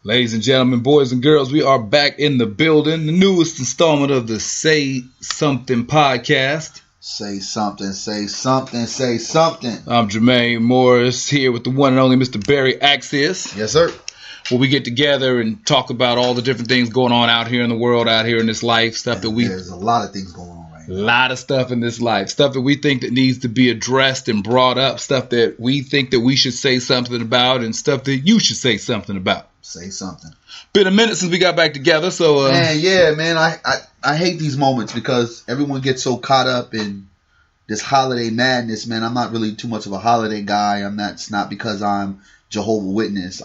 Ladies and gentlemen, boys and girls, we are back in the building. The newest installment of the Say Something podcast. Say something, say something, say something. I'm Jermaine Morris here with the one and only Mr. Berry Accius. Yes, sir. Where we get together and talk about all the different things going on out here in the world, out here in this life, stuff that we... There's a lot of things going on right now. A lot of stuff in this life, stuff that we think that needs to be addressed and brought up, stuff that we think that we should say something about, and stuff that you should say something about. Say something. Been a minute since we got back together, so... Man, I hate these moments because everyone gets so caught up in this holiday madness, man. I'm not really too much of a holiday guy. It's not because I'm Jehovah's Witness.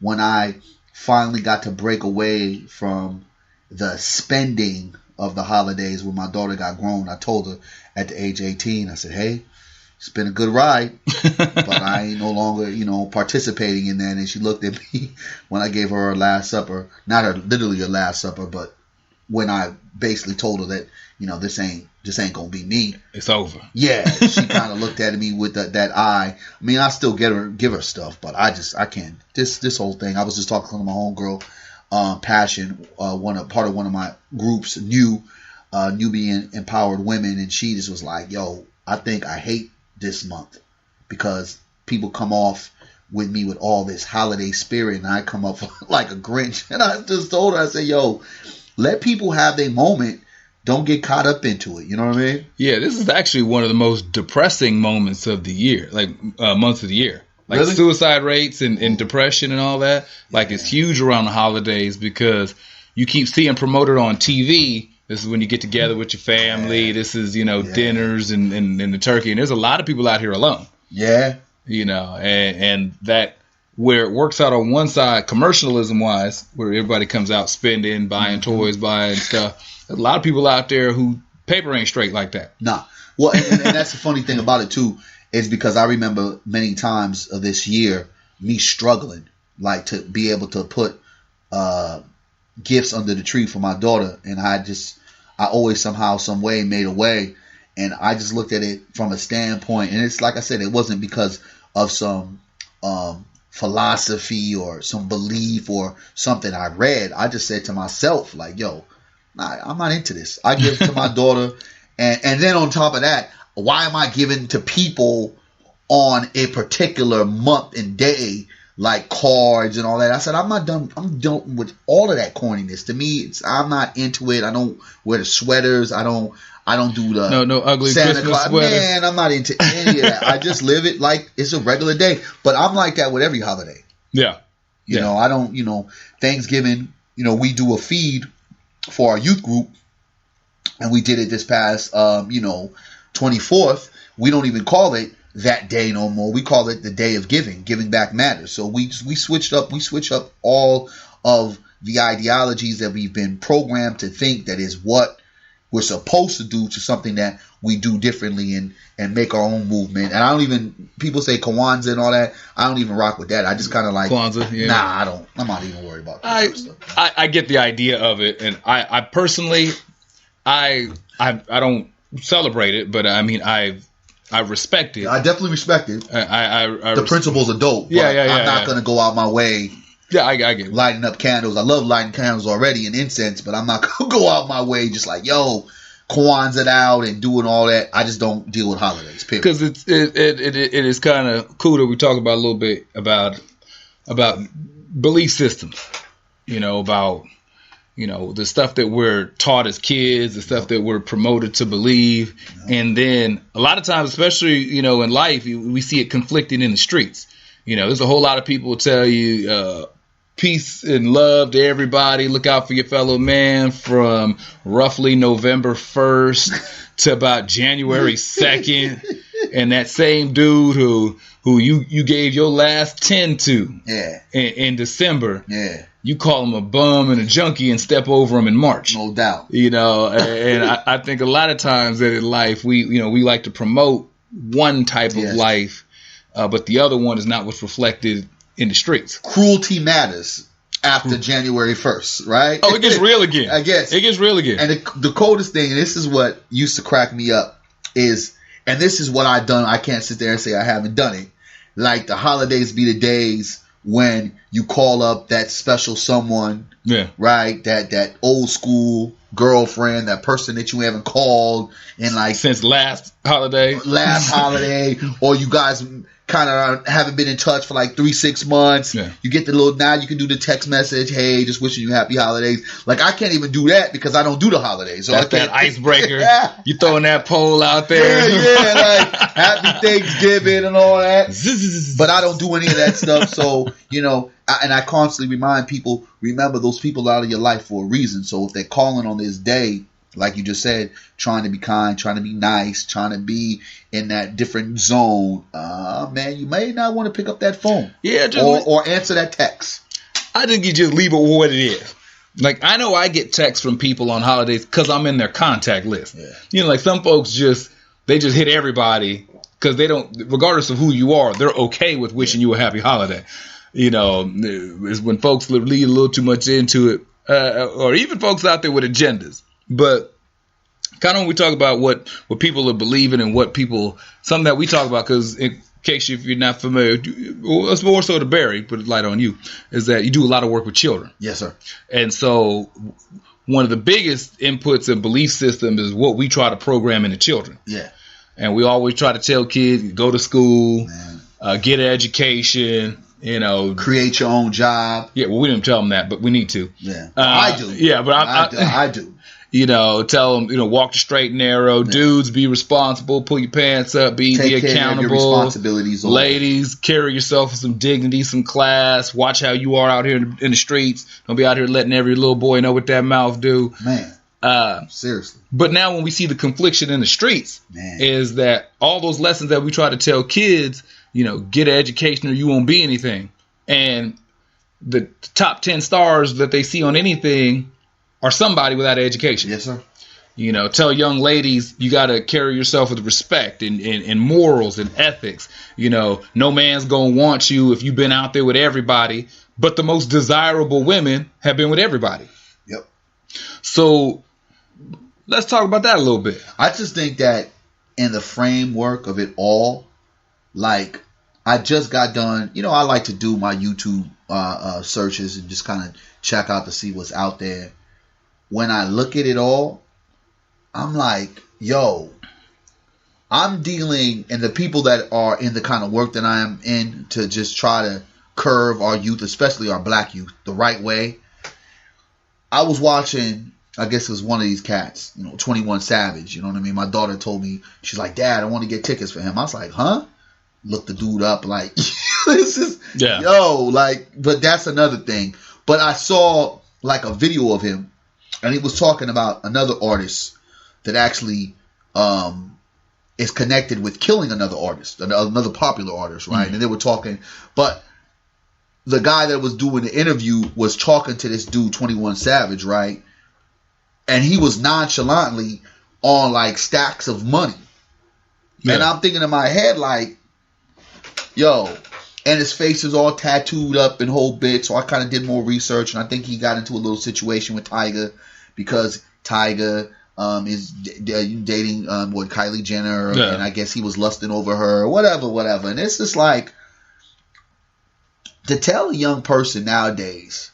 When I finally got to break away from the spending of the holidays when my daughter got grown, I told her at the age 18, I said, hey, it's been a good ride, but I ain't no longer, participating in that. And she looked at me when I gave her last supper, not literally her last supper, but when I basically told her that, this ain't gonna be me. It's over. Yeah, she kind of looked at me with that eye. I mean, I still give her stuff, but I can't. This whole thing. I was just talking to my homegirl, Passion, part of one of my groups, Newbie Empowered Women, and she just was like, "Yo, I think I hate this month because people come off with me with all this holiday spirit, and I come up like a Grinch." And I just told her, I said, "Yo, let people have their moment. Don't get caught up into it." You know what I mean? Yeah, this is actually one of the most depressing moments of the year, months of the year. Like really? Suicide rates and depression and all that. Like it's huge around the holidays because you keep seeing promoted on TV. This is when you get together with your family. Yeah. This is, dinners and the turkey. And there's a lot of people out here alone. Yeah. And that where it works out on one side, commercialism wise, where everybody comes out spending, buying toys, buying stuff. There's a lot of people out there who paper ain't straight like that. Nah. Well, and that's the funny thing about it too, is because I remember many times of this year me struggling, like to be able to put gifts under the tree for my daughter, and I always somehow, some way made a way, and I just looked at it from a standpoint, and it's like I said, it wasn't because of some philosophy or some belief or something I read. I just said to myself, like, yo, I'm not into this. I give to my daughter, and then on top of that, why am I giving to people on a particular month and day, like cards and all that? I said, I'm not done. I'm done with all of that corniness. To me, I'm not into it. I don't wear the sweaters. I don't do the no ugly Santa Christmas Claus. sweater. Man, I'm not into any of that. I just live it like it's a regular day. But I'm like that with every holiday. Yeah. I don't. Thanksgiving. We do a feed for our youth group, and we did it this past 24th. We don't even call it that day no more. We call it the day of giving back matters. So we switch up all of the ideologies that we've been programmed to think that is what we're supposed to do, to something that we do differently and make our own movement. And people say Kwanzaa and all that. I don't even rock with that. I just kind of like Kwanzaa. Yeah. Nah, I'm not even worried about that stuff. I get the idea of it, and I personally, I don't celebrate it, but I mean, I respect it. I definitely respect it. The principles are dope. Yeah, I'm not going to go out my way. Yeah, I get it. Lighting up candles. I love lighting candles already and incense, but I'm not going to go out my way just like, yo, Kwanzaa out and doing all that. I just don't deal with holidays, period. Because it is kind of cool that we talk about a little bit about belief systems, about the stuff that we're taught as kids, the stuff that we're promoted to believe. And then a lot of times, especially, in life, we see it conflicting in the streets. There's a whole lot of people tell you peace and love to everybody. Look out for your fellow man from roughly November 1st to about January 2nd. And that same dude who you gave your last 10 to in December. Yeah. You call him a bum and a junkie and step over him in March. No doubt. And I think a lot of times that in life we like to promote one type of life, but the other one is not what's reflected in the streets. Cruelty matters after January 1st, right? Oh, it gets real again. I guess. It gets real again. And the coldest thing, and this is what used to crack me up, is, and this is what I've done, I can't sit there and say I haven't done it, like the holidays be the days when you call up that special someone, right? That old school girlfriend, that person that you haven't called in like since last holiday, or you guys kind of haven't been in touch for like 3-6 months. You get the little, now you can do the text message, hey, just wishing you happy holidays. Like, I can't even do that because I don't do the holidays. So that's that icebreaker. You throwing that poll out there. Like happy Thanksgiving and all that. But I don't do any of that stuff. So, you know, I constantly remind people, remember those people out of your life for a reason. So if they're calling on this day, like you just said, trying to be kind, trying to be nice, trying to be in that different zone, man, you may not want to pick up that phone. Yeah, or answer that text. I think you just leave it what it is. Like, I know I get texts from people on holidays because I'm in their contact list. You know, like some folks they just hit everybody because they don't, regardless of who you are, they're okay with wishing you a happy holiday. You know, is when folks lead a little too much into it, or even folks out there with agendas. But kind of when we talk about what people are believing and what people, something that we talk about, because in case if you're not familiar, it's more so to Barry, put a light on you, is that you do a lot of work with children. Yes, sir. And so one of the biggest inputs and belief systems is what we try to program into children. Yeah. And we always try to tell kids, go to school, get an education, you know, create your own job. Yeah, well, we didn't tell them that, but we need to. Yeah, I do. Yeah, but I do. You know, tell them, you know, walk the straight and narrow. Yeah. Dudes, be responsible. Pull your pants up. Be accountable. Of your responsibilities. Ladies, carry yourself with some dignity, some class. Watch how you are out here in the streets. Don't be out here letting every little boy know what that mouth do. Man, seriously. But now when we see the confliction in the streets, is that all those lessons that we try to tell kids, you know, get an education or you won't be anything. And the top 10 stars that they see on anything are somebody without an education. Yes, sir. You know, tell young ladies you got to carry yourself with respect and morals and ethics. You know, no man's going to want you if you've been out there with everybody, but the most desirable women have been with everybody. Yep. So let's talk about that a little bit. I just think that in the framework of it all, like, I just got done, you know, I like to do my YouTube searches and just kind of check out to see what's out there. When I look at it all, I'm like, yo, I'm dealing, and the people that are in the kind of work that I am in to just try to curve our youth, especially our black youth, the right way. I was watching, I guess it was one of these cats, you know, 21 Savage, you know what I mean? My daughter told me, she's like, Dad, I want to get tickets for him. I was like, huh? Looked the dude up like, this is, yo, like, but that's another thing. But I saw like a video of him, and he was talking about another artist that actually is connected with killing another artist, another popular artist, right? Mm-hmm. And they were talking, but the guy that was doing the interview was talking to this dude, 21 Savage, right? And he was nonchalantly on like stacks of money. Yeah. And I'm thinking in my head like, yo, and his face is all tattooed up and whole bit. So I kind of did more research, and I think he got into a little situation with Tyga because Tyga is dating Kylie Jenner, and I guess he was lusting over her, whatever. And it's just like, to tell a young person nowadays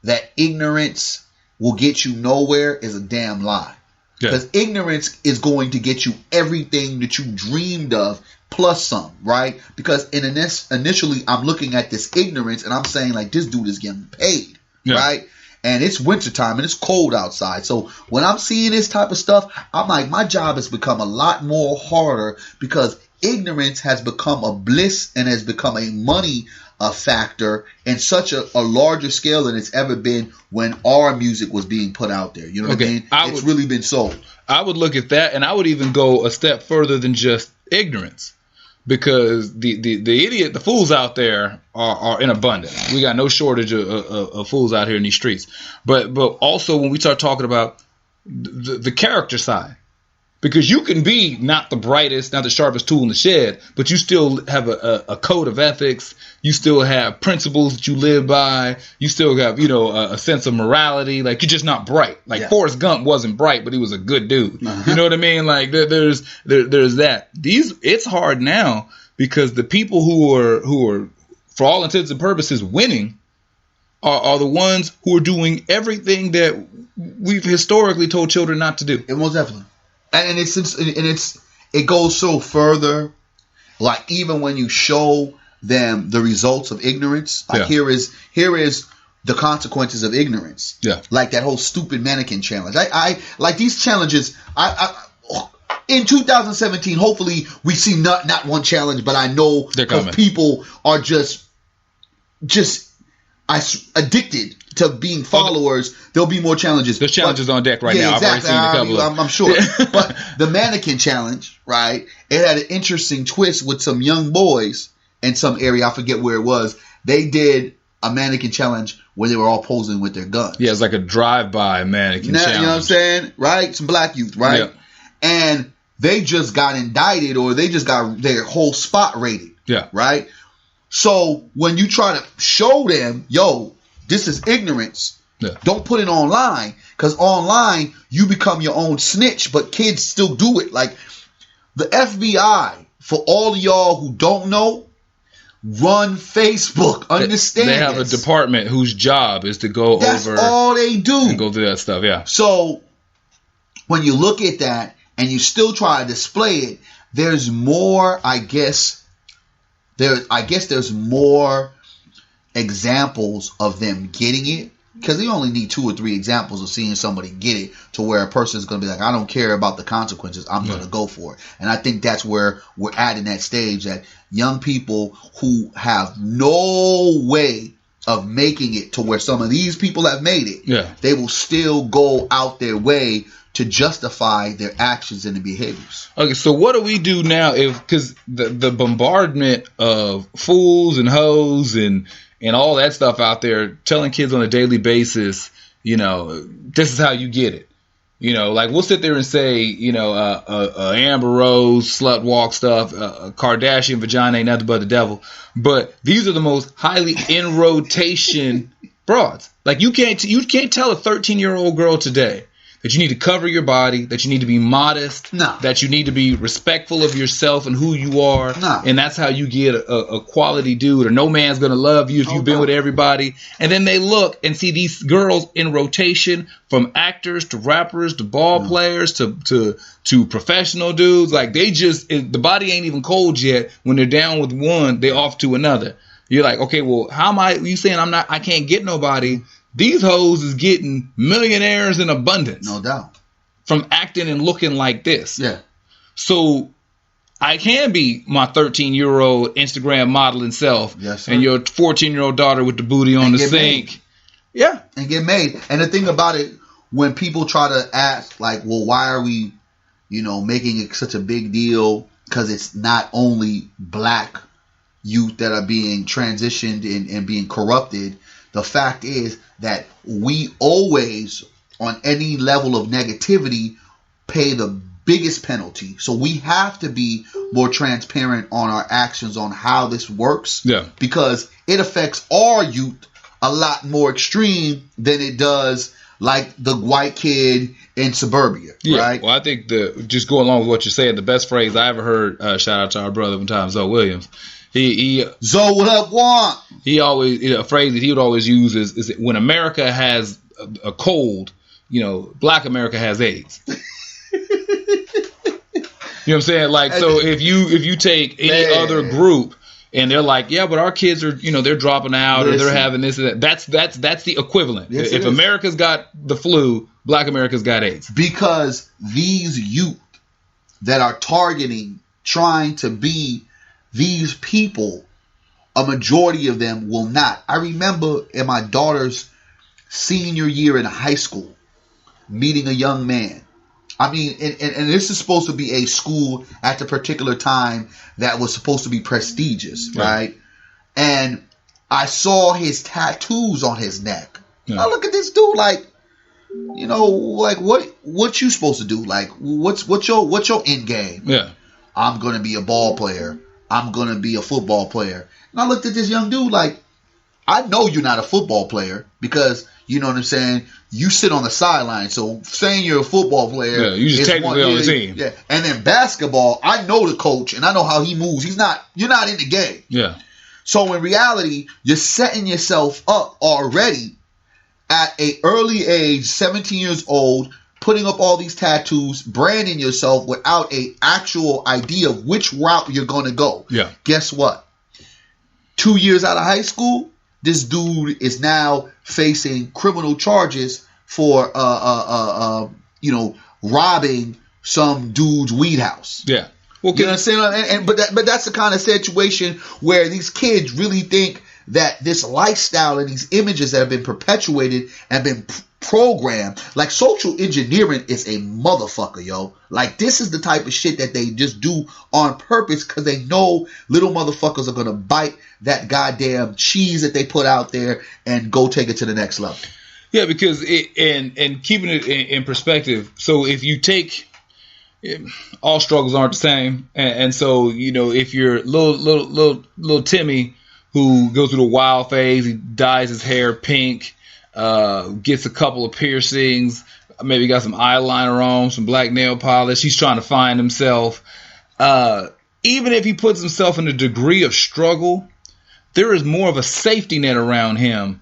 that ignorance will get you nowhere is a damn lie. Because ignorance is going to get you everything that you dreamed of plus some, right? Because initially I'm looking at this ignorance and I'm saying like, this dude is getting paid, right? And it's wintertime and it's cold outside. So when I'm seeing this type of stuff, I'm like, my job has become a lot more harder because ignorance has become a bliss and has become a money factor in such a larger scale than it's ever been when our music was being put out there. You know what I mean? It's really been sold. I would look at that, and I would even go a step further than just ignorance, because the idiot, the fools out there are in abundance. We got no shortage of fools out here in these streets. But also when we start talking about the character side, because you can be not the brightest, not the sharpest tool in the shed, but you still have a code of ethics. You still have principles that you live by. You still have, you know, a sense of morality. Like, you're just not bright. Like Forrest Gump wasn't bright, but he was a good dude. You know what I mean? Like, there's that. It's hard now because the people who are for all intents and purposes, winning are the ones who are doing everything that we've historically told children not to do. It most definitely. And it goes so further. Like, even when you show them the results of ignorance, like here is the consequences of ignorance. Yeah. Like that whole stupid mannequin challenge. I like these challenges. In 2017, hopefully we see not one challenge, but I know because people are just addicted to being followers. There'll be more challenges. There's challenges on deck right now. Exactly. I've already seen a couple of them. I'm sure. But the mannequin challenge, right? It had an interesting twist with some young boys in some area. I forget where it was. They did a mannequin challenge where they were all posing with their guns. Yeah, it's like a drive-by mannequin challenge. You know what I'm saying? Right? Some black youth, right? Yeah. And they just got indicted, or they just got their whole spot raided. Yeah. Right? So when you try to show them, yo, this is ignorance, don't put it online, because online you become your own snitch, but kids still do it. Like the FBI, for all of y'all who don't know, run Facebook. Understand they have a department whose job is to go That's over. That's all they do. And go through that stuff. Yeah. So when you look at that and you still try to display it, there's more. I guess there's more examples of them getting it, because you only need 2 or 3 examples of seeing somebody get it to where a person is going to be like, I don't care about the consequences, I'm going to go for it. And I think that's where we're at in that stage, that young people who have no way of making it to where some of these people have made it, they will still go out their way to justify their actions and their behaviors. Okay, so what do we do now? Because the bombardment of fools and hoes and all that stuff out there, telling kids on a daily basis, this is how you get it. Like we'll sit there and say, Amber Rose slut walk stuff, Kardashian vagina ain't nothing but the devil. But these are the most highly in rotation broads. Like you can't tell a 13-year-old girl today that you need to cover your body, that you need to be modest, that you need to be respectful of yourself and who you are, and that's how you get a quality dude, or no man's going to love you if you've been with everybody. And then they look and see these girls in rotation, from actors to rappers to ball players to professional dudes. Like the body ain't even cold yet. When they're down with one, they're off to another. You're like, okay, well, how am you saying I can't get nobody? These hoes is getting millionaires in abundance. No doubt. From acting and looking like this. Yeah. So I can be my 13-year-old Instagram modeling self. Yes, sir. And your 14-year-old daughter with the booty on the sink. Made. Yeah. And get made. And the thing about it, when people try to ask, like, well, why are we, making it such a big deal? Because it's not only black youth that are being transitioned and being corrupted. The fact is that we always, on any level of negativity, pay the biggest penalty. So we have to be more transparent on our actions on how this works. Yeah. Because it affects our youth a lot more extreme than it does like the white kid in suburbia. Yeah. Right? Well, I think just go along with what you're saying, the best phrase I ever heard, shout out to our brother one time, Zoe Williams. Zoe, what up, Juan? He always, a phrase that he would always use is when America has a cold, Black America has AIDS. You know what I'm saying? Like, so if you take any other group and they're like, yeah, but our kids are, they're dropping out or they're having this and that. That's the equivalent. Yes, if America's got the flu, Black America's got AIDS. Because these youth that are trying to be these people, a majority of them will not. I remember in my daughter's senior year in high school, meeting a young man. I mean, and this is supposed to be a school at the particular time that was supposed to be prestigious, right? And I saw his tattoos on his neck. Yeah. I look at this dude like, like what you supposed to do? Like, what's your end game? Yeah, I'm gonna be a ball player. I'm going to be a football player. And I looked at this young dude like, I know you're not a football player because, you know what I'm saying, you sit on the sideline. So saying you're a football player. Yeah, you just technically on the team. Yeah. And then basketball, I know the coach and I know how he moves. You're not in the game. Yeah. So in reality, you're setting yourself up already at an early age, 17 years old, putting up all these tattoos, branding yourself without an actual idea of which route you're going to go. Yeah. Guess what? 2 years out of high school, this dude is now facing criminal charges for, robbing some dude's weed house. Yeah. Well, you know what I'm saying? But that's the kind of situation where these kids really think that this lifestyle and these images that have been perpetuated and been programmed, like social engineering is a motherfucker, yo. Like, this is the type of shit that they just do on purpose because they know little motherfuckers are going to bite that goddamn cheese that they put out there and go take it to the next level. Yeah, because and keeping it in perspective, so if you take, all struggles aren't the same, and so, if you're little Timmy who goes through the wild phase, he dyes his hair pink, gets a couple of piercings, maybe got some eyeliner on, some black nail polish, he's trying to find himself. Even if he puts himself in a degree of struggle, there is more of a safety net around him.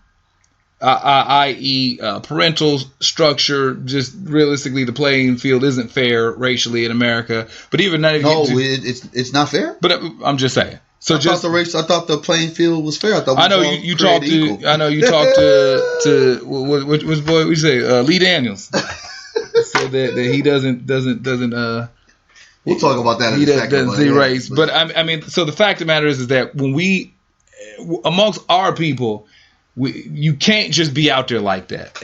I.e. Parental structure. Just realistically, the playing field isn't fair racially in America. But even not even it's not fair. But I'm just saying. So I thought the playing field was fair. I know you talked to. I know you talked to which boy we say Lee Daniels said that he doesn't. We'll talk about that in a second. He doesn't see race. But I mean, so the fact of the matter is that when we amongst our people. You can't just be out there like that.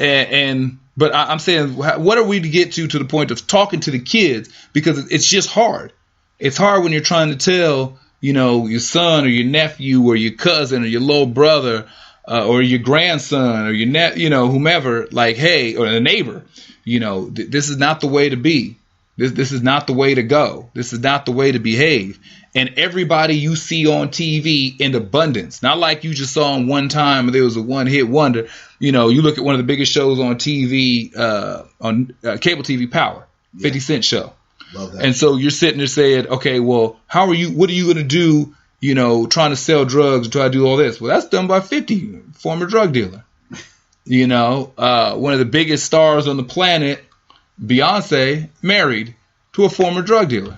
But I'm saying, what are we to get to the point of talking to the kids? Because it's just hard. It's hard when you're trying to tell, your son or your nephew or your cousin or your little brother or your grandson or your whomever, like, hey, or a neighbor, this is not the way to be. This is not the way to go. This is not the way to behave. And everybody you see on TV in abundance, not like you just saw him one time and there was a one-hit wonder. You look at one of the biggest shows on TV, on cable TV, Power, 50 Cent show. Love that. And so you're sitting there saying, okay, well, what are you going to do, trying to sell drugs, try to do all this? Well, that's done by 50, former drug dealer. One of the biggest stars on the planet, Beyonce, married to a former drug dealer.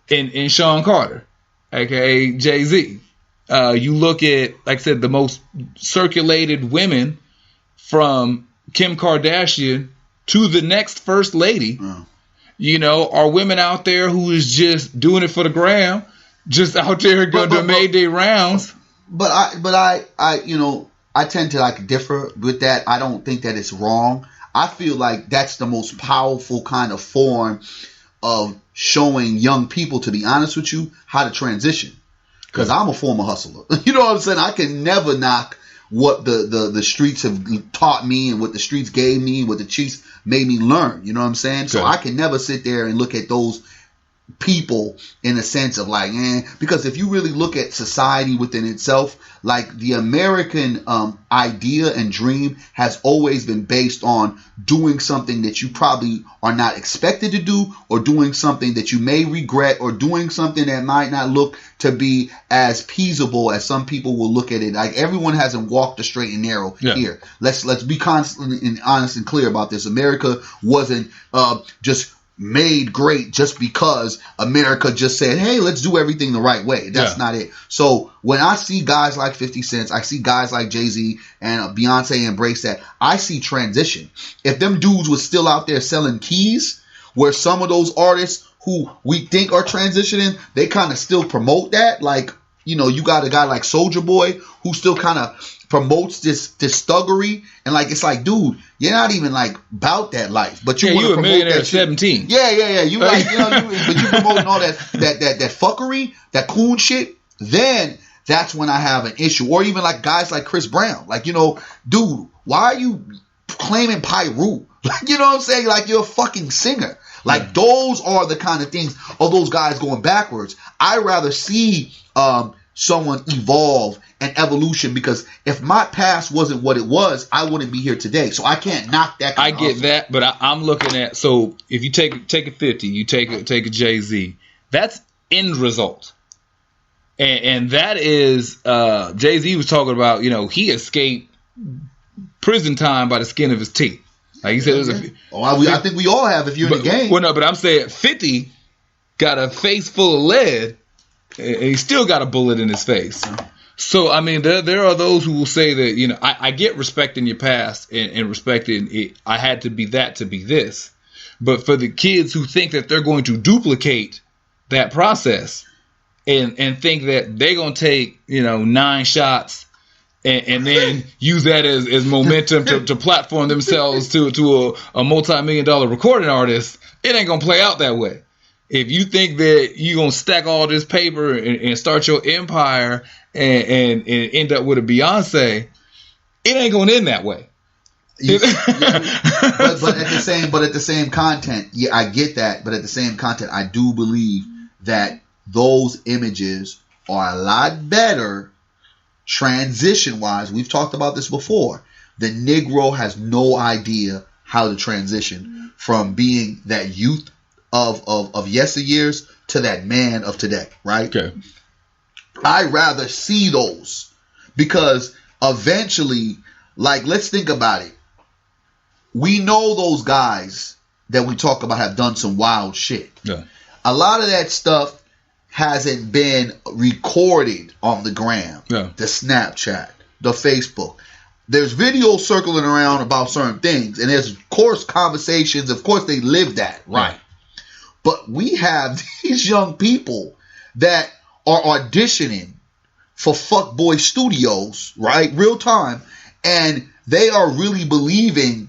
In Sean Carter, aka Jay-Z. You look at, like I said, the most circulated women from Kim Kardashian to the next first lady, are women out there who is just doing it for the gram, just out there going to Mayday rounds. But I tend to differ with that. I don't think that it's wrong. I feel like that's the most powerful kind of form of showing young people, to be honest with you, how to transition. Because I'm a former hustler. You know what I'm saying? I can never knock what the streets have taught me and what the streets gave me, what the streets made me learn. You know what I'm saying? So I can never sit there and look at those people in a sense of because if you really look at society within itself, like the American idea and dream has always been based on doing something that you probably are not expected to do, or doing something that you may regret, or doing something that might not look to be as feasible as some people will look at it. Like, everyone hasn't walked the straight and narrow here. Let's be constantly and honest and clear about this. America wasn't just made great just because America just said, hey, let's do everything the right way. That's not it. So when I see guys like 50 Cent, I see guys like Jay-Z and Beyonce embrace that, I see transition. If them dudes was still out there selling keys, where some of those artists who we think are transitioning, they kind of still promote that. Like, you got a guy like Soulja Boy who still kind of promotes this thuggery, and it's like, dude, you're not even about that life, but you want to promote that at 17. Yeah. You but you promoting all that fuckery, that coon shit. Then that's when I have an issue. Or even guys like Chris Brown, dude, why are you claiming Pyru? You know what I'm saying? You're a fucking singer. Those are the kind of things of those guys going backwards. I rather see someone evolve and evolution, because if my past wasn't what it was, I wouldn't be here today. So I can't knock that. I get that, but I'm looking at, so if you take a 50, you take a Jay-Z, that's end result. And that is Jay-Z was talking about, he escaped prison time by the skin of his teeth. Like he said, I think we all have if you're in the game. Well, no, but I'm saying 50 got a face full of lead, and he still got a bullet in his face. So, I mean, there are those who will say that, I get respecting your past and respecting it. I had to be that to be this. But for the kids who think that they're going to duplicate that process and think that they're going to take, 9 shots and then use that as momentum to platform themselves to a multi-million-dollar recording artist, it ain't going to play out that way. If you think that you're going to stack all this paper and start your empire and end up with a Beyonce, it ain't going to end that way. But at the same content, yeah, I get that. But at the same content, I do believe that those images are a lot better transition-wise. We've talked about this before. The Negro has no idea how to transition from being that youth of yesteryears to that man of today, right? Okay. I'd rather see those because eventually, like, let's think about it. We know those guys that we talk about have done some wild shit. Yeah. A lot of that stuff hasn't been recorded on the gram, the Snapchat, the Facebook. There's videos circling around about certain things, and there's, of course, conversations. Of course, they live that, right? But we have these young people that are auditioning for Fuckboy Studios, right? Real time. And they are really believing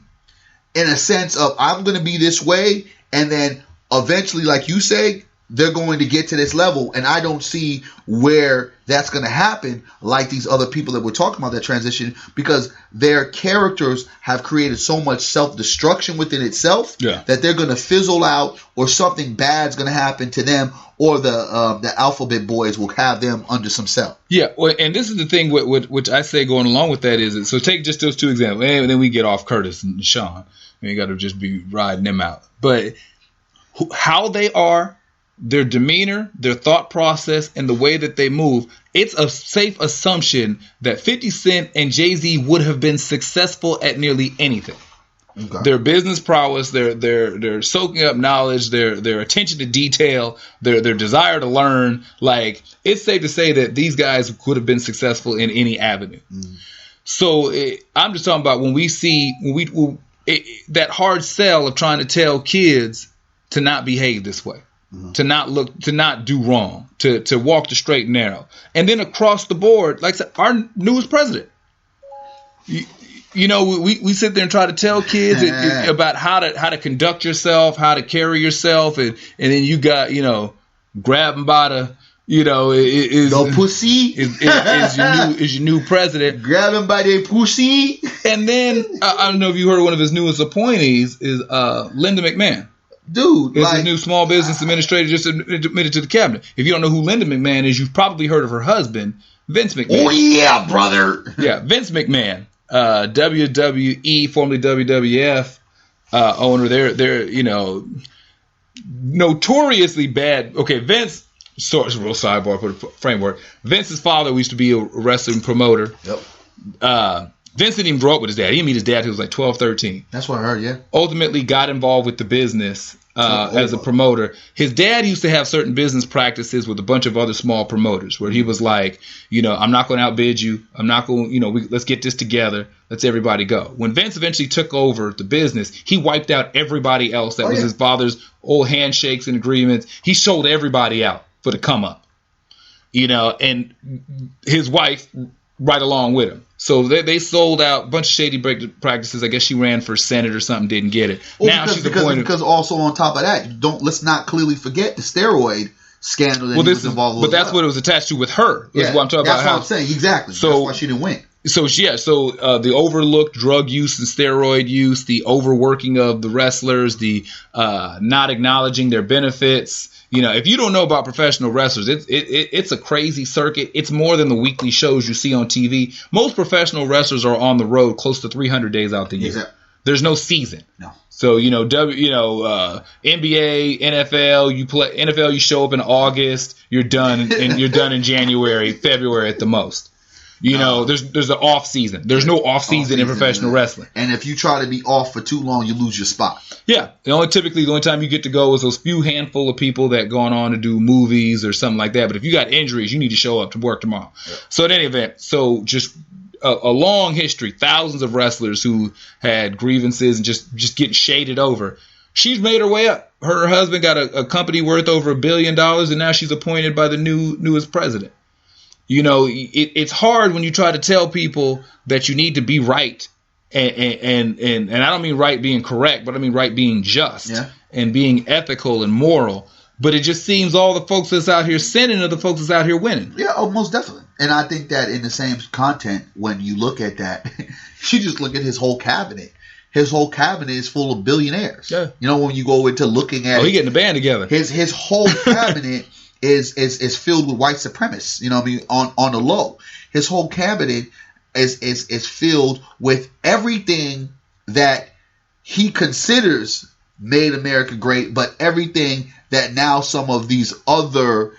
in a sense of, I'm going to be this way. And then eventually, like you say, they're going to get to this level. And I don't see where that's going to happen like these other people that we're talking about that transition, because their characters have created so much self-destruction within itself that they're going to fizzle out, or something bad's going to happen to them, or the alphabet boys will have them under some cell. Yeah, well, and this is the thing which I say going along with that is, so take just those two examples, and then we get off Curtis and Sean. And you got to just be riding them out. But how they are, their demeanor, their thought process, and the way that they move, it's a safe assumption that 50 Cent and Jay-Z would have been successful at nearly anything. Okay. Their business prowess, their soaking up knowledge, their attention to detail, their desire to learn, like, it's safe to say that these guys could have been successful in any avenue. So I'm just talking about when we that hard sell of trying to tell kids to not behave this way. To not do wrong, to walk the straight and narrow. And then across the board, like I said, our newest president, we sit there and try to tell kids about how to conduct yourself, how to carry yourself, and then you got, grab them by the, the pussy is your new president. Grab him by the pussy. And then I don't know if you heard, one of his newest appointees is Linda McMahon. Dude, it's a new small business administrator just admitted to the cabinet. If you don't know who Linda McMahon is, you've probably heard of her husband, Vince McMahon. Oh yeah, brother. Yeah, Vince McMahon, WWE, formerly WWF owner. They're notoriously bad. Okay, Vince. So it's a real sidebar for the framework. Vince's father used to be a wrestling promoter. Yep. Vince didn't even grow up with his dad. He didn't meet his dad till he was like 12, 13. That's what I heard, yeah. Ultimately got involved with the business as a promoter. His dad used to have certain business practices with a bunch of other small promoters where he was like, I'm not going to outbid you. I'm not going, let's get this together. Let's everybody go. When Vince eventually took over the business, he wiped out everybody else that was his father's old handshakes and agreements. He sold everybody out for the come up, and his wife right along with him. So they sold out a bunch of shady practices. I guess she ran for Senate or something, didn't get it. Well, now she's appointed. Because also on top of that, let's not clearly forget the steroid scandal that he was involved with. But that's what it was attached to with her. Yeah, what I'm talking about. That's what I'm saying. Exactly. So that's why she didn't win. So the overlooked drug use and steroid use, the overworking of the wrestlers, the not acknowledging their benefits. If you don't know about professional wrestlers, it's a crazy circuit. It's more than the weekly shows you see on TV. Most professional wrestlers are on the road close to 300 days out the year. Exactly. There's no season. No. So NBA, NFL, you play NFL, you show up in August, you're done, and you're done in January, February at the most. There's an off season. There's no off season in professional wrestling. And if you try to be off for too long, you lose your spot. Yeah. The only time you get to go is those few handful of people that gone on to do movies or something like that. But if you got injuries, you need to show up to work tomorrow. Yeah. So in any event, just a long history, thousands of wrestlers who had grievances and just getting shaded over. She's made her way up. Her husband got a company worth over $1 billion, and now she's appointed by the newest president. It's hard when you try to tell people that you need to be right, and I don't mean right being correct, but I mean right being just and being ethical and moral. But it just seems all the folks that's out here sinning are the folks that's out here winning. Yeah, most definitely. And I think that in the same content, when you look at that, you just look at his whole cabinet. His whole cabinet is full of billionaires. Yeah. When you go into looking at he getting the band together. His whole cabinet is filled with white supremacists. On the low. His whole cabinet is filled with everything that he considers made America great, but everything that now some of these other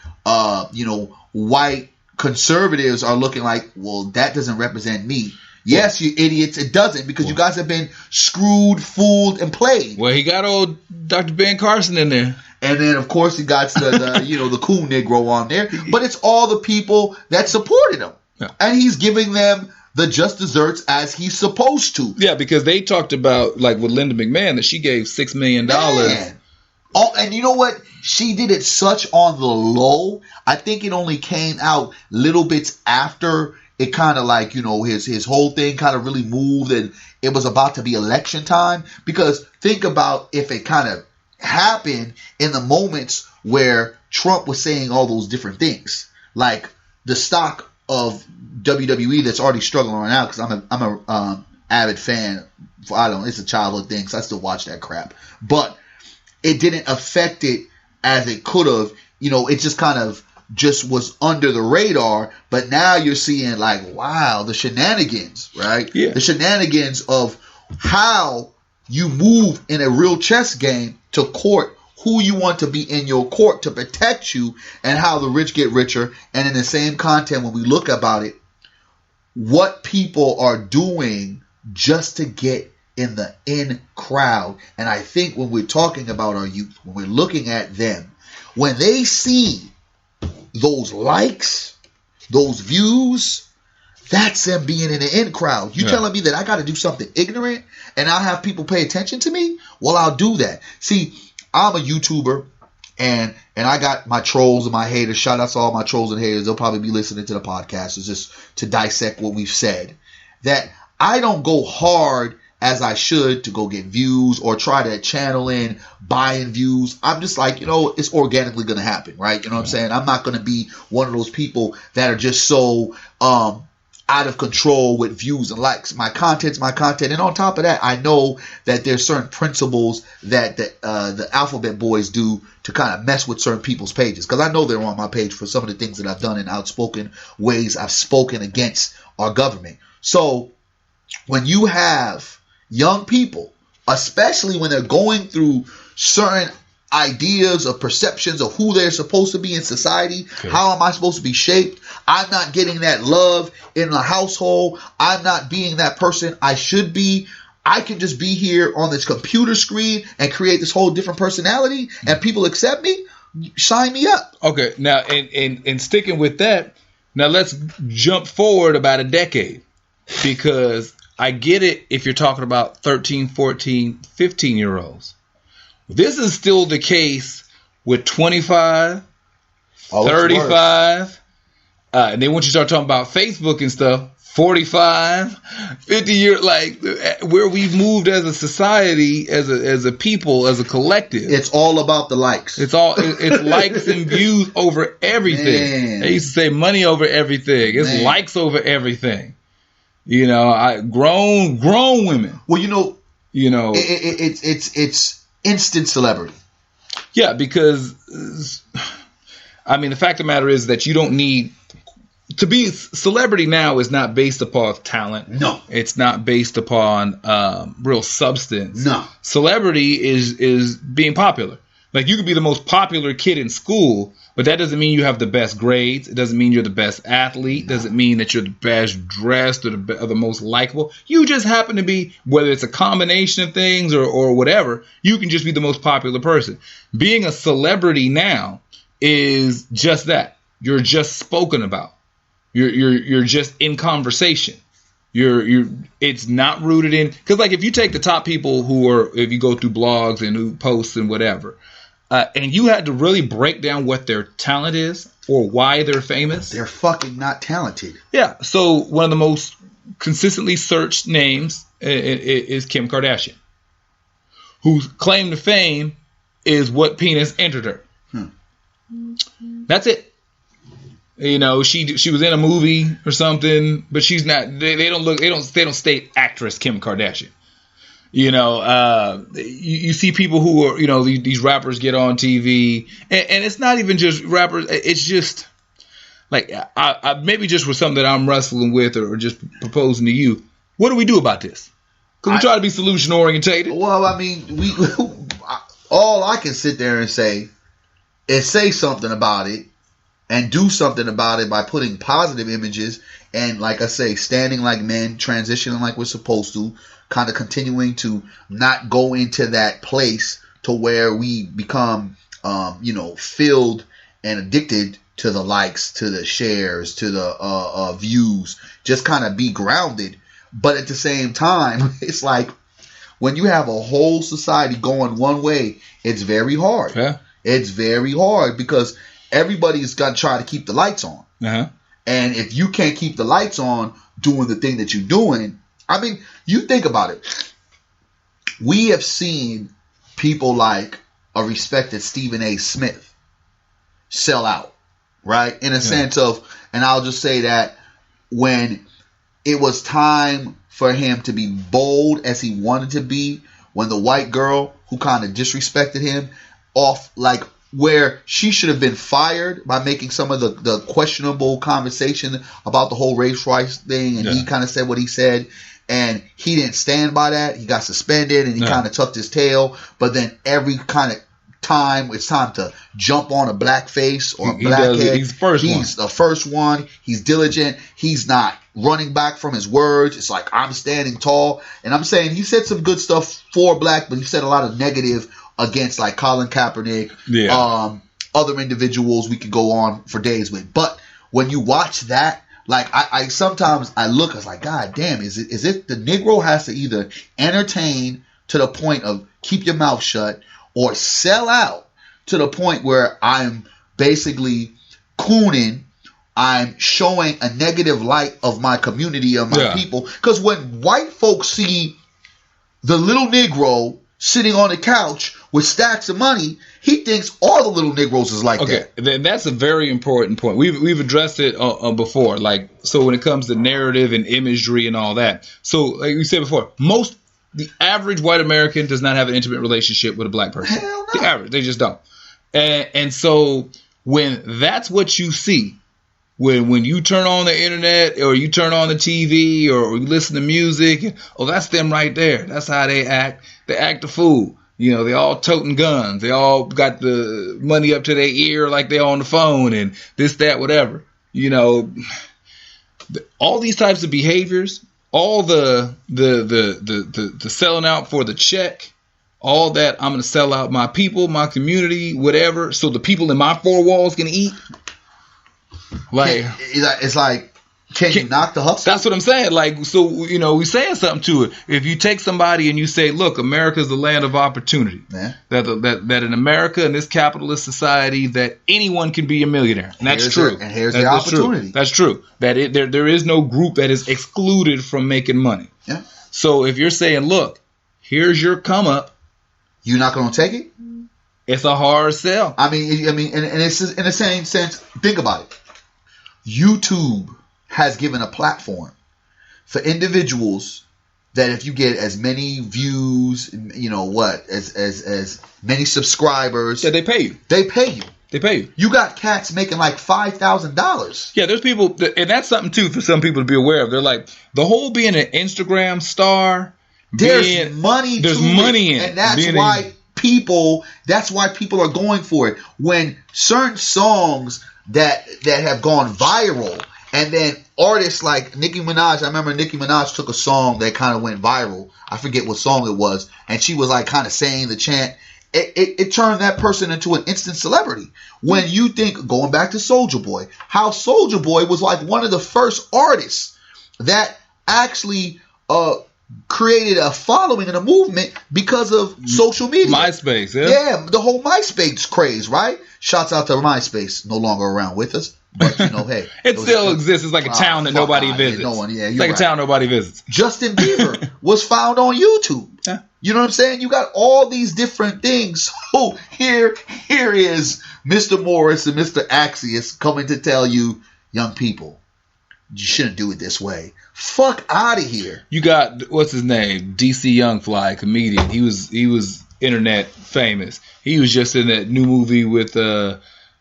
white conservatives are looking like, well, that doesn't represent me. Yes, you idiots, it doesn't, because you guys have been screwed, fooled, and played. Well, he got old Dr. Ben Carson in there. And then, of course, he got the cool Negro on there. But it's all the people that supported him. Yeah. And he's giving them the just desserts as he's supposed to. Yeah, because they talked about, like with Linda McMahon, that she gave $6 million. Oh, and you know what? She did it such on the low. I think it only came out little bits after it kind of like, his whole thing kind of really moved and it was about to be election time. Because think about if it kind of happened in the moments where Trump was saying all those different things. Like the stock of WWE that's already struggling right now, because I'm a avid fan. It's a childhood thing, so I still watch that crap. But it didn't affect it as it could have. It just kind of just was under the radar. But now you're seeing like, wow, the shenanigans, right? Yeah. The shenanigans of how you move in a real chess game to court who you want to be in your court to protect you, and how the rich get richer. And in the same content, when we look about it, what people are doing just to get in the in crowd. And I think when we're talking about our youth, when we're looking at them, when they see those likes, those views, that's them being in the in crowd. You telling me that I got to do something ignorant and I'll have people pay attention to me? Well, I'll do that. See, I'm a YouTuber and I got my trolls and my haters. Shout out to all my trolls and haters. They'll probably be listening to the podcast. It's just to dissect what we've said. That I don't go hard as I should to go get views or try to channel in buying views. I'm just like, it's organically going to happen, right? You know what I'm saying? I'm not going to be one of those people that are just so out of control with views and likes. My content's my content. And on top of that, I know that there's certain principles that the Alphabet Boys do to kind of mess with certain people's pages. Because I know they're on my page for some of the things that I've done in outspoken ways. I've spoken against our government. So when you have young people, especially when they're going through certain ideas or perceptions of who they're supposed to be in society, how am I supposed to be shaped? I'm not getting that love in the household. I'm not being that person I should be. I can just be here on this computer screen and create this whole different personality and people accept me. Sign me up. Okay, now and sticking with that, now let's jump forward about a decade, because I get it if you're talking about 13, 14, 15-year-olds. This is still the case with 25, 35, and then once you start talking about Facebook and stuff, 45, 50 years, like where we've moved as a society, as a people, as a collective. It's all about the likes. It's likes and views over everything. Man. They used to say money over everything. It's likes over everything. Grown women. Well, it's instant celebrity. Yeah, because the fact of the matter is that you don't need to be celebrity now is not based upon talent. No. It's not based upon real substance. No. Celebrity is being popular. Like, you could be the most popular kid in school, but that doesn't mean you have the best grades. It doesn't mean you're the best athlete. It doesn't mean that you're the best dressed or the most likable. You just happen to be, whether it's a combination of things or whatever, you can just be the most popular person. Being a celebrity now is just that. You're just spoken about. You're just in conversation. It's not rooted in, because like if you take the top people if you go through blogs and who posts and whatever, and you had to really break down what their talent is or why they're famous. They're fucking not talented. Yeah. So one of the most consistently searched names is Kim Kardashian, whose claim to fame is what penis entered her. That's it. You know, she was in a movie or something, but she's not. They don't state actress Kim Kardashian. You know, you see people who are, you know, these rappers get on TV, and it's not even just rappers. It's just like I maybe just with something that I'm wrestling with or just proposing to you. What do we do about this? Because we try to be solution orientated. Well, I mean, all I can sit there and say is say something about it and do something about it by putting positive images and, like I say, standing like men, transitioning like we're supposed to, kind of continuing to not go into that place to where we become, filled and addicted to the likes, to the shares, to the views. Just kind of be grounded. But at the same time, it's like when you have a whole society going one way, it's very hard. Yeah. It's very hard because everybody's got to try to keep the lights on. Uh-huh. And if you can't keep the lights on doing the thing that you're doing, I mean, you think about it. We have seen people like a respected Stephen A. Smith sell out, right? In a sense of, and I'll just say that when it was time for him to be bold as he wanted to be, when the white girl who kind of disrespected him off, like where she should have been fired by making some of the questionable conversation about the whole race rights thing, and he kind of said what he said, and he didn't stand by that. He got suspended, and he kind of tucked his tail. But then every kind of time it's time to jump on a black face or a black head, he's the first one. He's diligent. He's not running back from his words. It's like, I'm standing tall. And I'm saying he said some good stuff for black, but he said a lot of negative against like Colin Kaepernick, other individuals we could go on for days with. But when you watch that, like I sometimes I look, I was like, God damn, is it the Negro has to either entertain to the point of keep your mouth shut or sell out to the point where I'm basically cooning, I'm showing a negative light of my community, of my people. Because when white folks see the little Negro sitting on the couch with stacks of money, he thinks all the little Negroes is like that. Okay, that's a very important point. We've addressed it before. Like, so when it comes to narrative and imagery and all that. So, like we said before, the average white American does not have an intimate relationship with a black person. Hell no. The average, they just don't. And so when that's what you see, when you turn on the internet or you turn on the TV or you listen to music, that's them right there. That's how they act. They act a fool. You know, they all toting guns. They all got the money up to their ear like they're on the phone and this, that, whatever. You know, all these types of behaviors, all the selling out for the check, all that, I'm going to sell out my people, my community, whatever, so the people in my four walls can eat. Like, it's like, can you knock the hustle? That's what I'm saying. Like, so, you know, we're saying something to it. If you take somebody and you say, look, America's the land of opportunity. Yeah. That in America, in this capitalist society, that anyone can be a millionaire. And that's true. And here's the opportunity. That's true. That there is no group that is excluded from making money. Yeah. So if you're saying, look, here's your come up. You're not going to take it? It's a hard sell. I mean, and it's in the same sense, think about it. YouTube has given a platform for individuals that if you get as many views, as many subscribers. Yeah, they pay you. They pay you. They pay you. You got cats making like $5,000. Yeah, there's people, and that's something too for some people to be aware of. They're like, the whole being an Instagram star. There's money in it. And that's why people are going for it. When certain songs that have gone viral, and then artists like Nicki Minaj, I remember Nicki Minaj took a song that kind of went viral. I forget what song it was, and she was like kind of saying the chant. It turned that person into an instant celebrity. When you think, going back to Soulja Boy, how Soulja Boy was like one of the first artists that actually created a following and a movement because of social media. MySpace, yeah? Yeah, the whole MySpace craze, right? Shouts out to MySpace, no longer around with us. But, you know, hey. It still exists. It's like a town that nobody visits. It's like a town nobody visits. Justin Bieber was found on YouTube. Yeah. You know what I'm saying? You got all these different things. So here is Mr. Morris and Mr. Accius coming to tell you, young people, you shouldn't do it this way. Fuck out of here. You got, what's his name? DC Youngfly, comedian. He was internet famous. He was just in that new movie with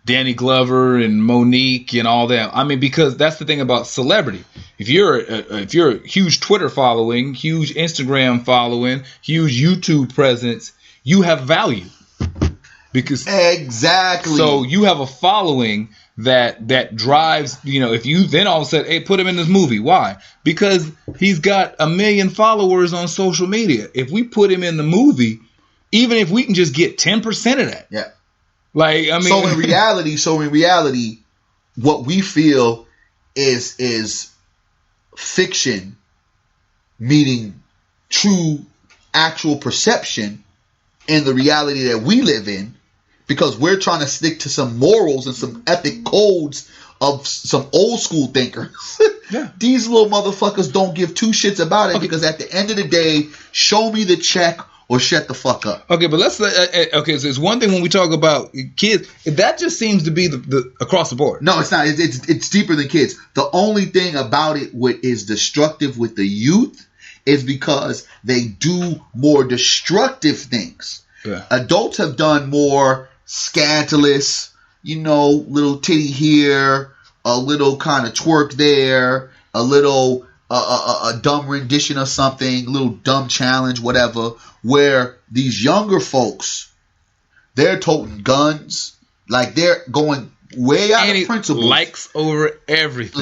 Danny Glover and Monique and all that. I mean, because that's the thing about celebrity. If you're a huge Twitter following, huge Instagram following, huge YouTube presence, you have value. Because exactly. So you have a following that drives, you know, if you then all of a sudden, hey, put him in this movie. Why? Because he's got 1 million followers on social media. If we put him in the movie, even if we can just get 10% of that. Yeah. Like, I mean, so in reality, what we feel is fiction meeting true actual perception in the reality that we live in, because we're trying to stick to some morals and some ethic codes of some old school thinkers. Yeah. These little motherfuckers don't give two shits about it, because at the end of the day, show me the check or shut the fuck up. Okay, but let's okay. So it's one thing when we talk about kids. That just seems to be the across the board. No, it's not. It's deeper than kids. The only thing about it what is destructive with the youth is because they do more destructive things. Yeah. Adults have done more scandalous, you know, little titty here, a little kind of twerk there, a little a dumb rendition of something, a little dumb challenge, whatever, where these younger folks, they're toting guns, like they're going way out of principle. Likes over everything.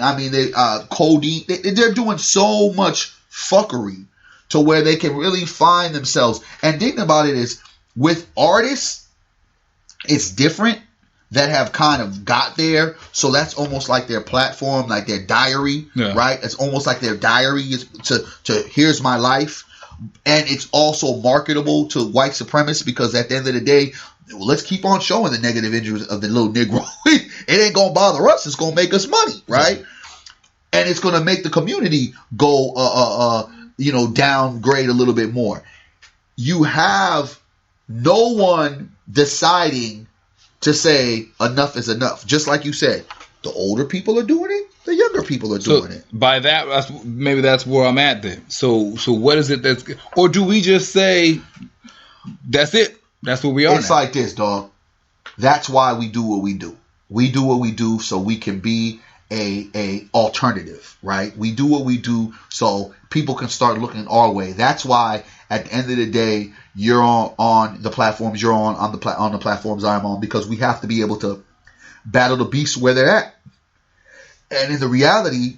I mean, they codeine. They're doing so much fuckery to where they can really find themselves. And the thing about it is, with artists, it's different, that have kind of got there. So that's almost like their platform, like their diary, right? It's almost like their diary is to here's my life. And it's also marketable to white supremacists, because at the end of the day, let's keep on showing the negative injuries of the little Negro. It ain't going to bother us. It's going to make us money, right? And it's going to make the community go, downgrade a little bit more. You have no one deciding to say enough is enough. Just like you said, the older people are doing it, the younger people are doing it. By that, maybe that's where I'm at then. So what is it that's, or do we just say that's it? That's what we are. It's like this, dog. That's why we do what we do. We do what we do so we can be a alternative, right? We do what we do so people can start looking our way. That's why at the end of the day, you're on the platforms you're on the platforms I'm on, because we have to be able to battle the beasts where they're at. And in the reality,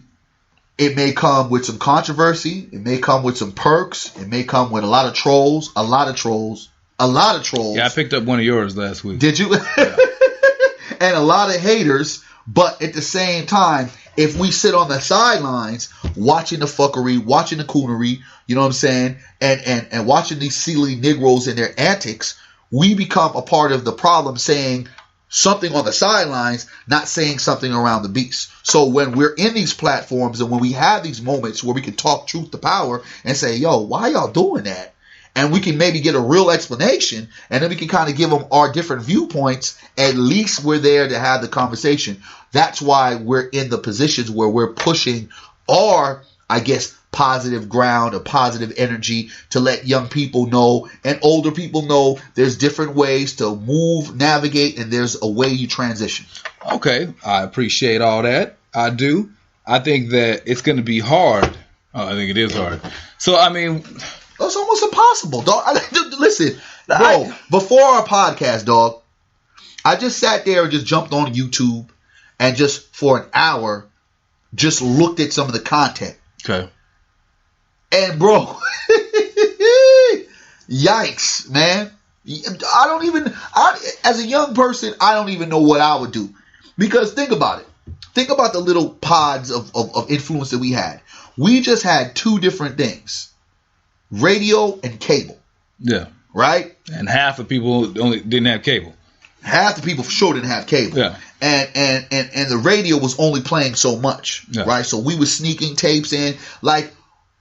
it may come with some controversy, it may come with some perks, it may come with a lot of trolls. Yeah, I picked up one of yours last week. Did you? Yeah. And a lot of haters. But at the same time, if we sit on the sidelines watching the fuckery, watching the coonery, you know what I'm saying, and watching these silly Negroes and their antics, we become a part of the problem, saying something on the sidelines, not saying something around the beast. So when we're in these platforms and when we have these moments where we can talk truth to power and say, yo, why y'all doing that? And we can maybe get a real explanation, and then we can kind of give them our different viewpoints. At least we're there to have the conversation. That's why we're in the positions where we're pushing our, I guess, positive ground, a positive energy to let young people know and older people know there's different ways to move, navigate, and there's a way you transition. Okay, I appreciate all that. I do. I think that it's going to be hard. I think it is hard. So, I mean, it's almost impossible, dog. Listen, bro, before our podcast, dog, I just sat there and just jumped on YouTube and just for an hour just looked at some of the content. Okay. And bro, yikes, man. As a young person, I don't even know what I would do. Because think about it. Think about the little pods of influence that we had. We just had two different things. Radio and cable. Yeah. Right? And half of people only didn't have cable. Half the people for sure didn't have cable. Yeah. And the radio was only playing so much. Yeah. Right? So we were sneaking tapes in. Like,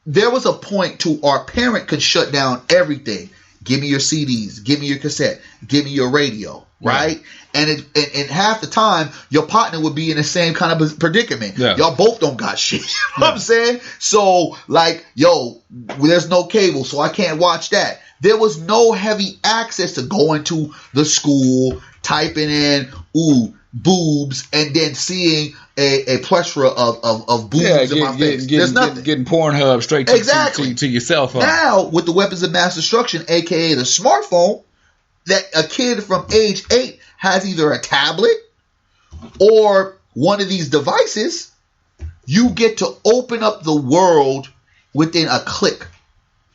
there was a point to our parent could shut down everything. Give me your CDs. Give me your cassette. Give me your radio. Right? And and half the time, your partner would be in the same kind of predicament. Yeah. Y'all both don't got shit. You know what I'm saying? So, like, yo, there's no cable, so I can't watch that. There was no heavy access to going to the school, typing in, boobs, and then seeing a plethora of boobs in my face. There's nothing. Getting Pornhub straight to your cell phone. Now, with the weapons of mass destruction, a.k.a. the smartphone, that a kid from age 8 has either a tablet or one of these devices, you get to open up the world within a click.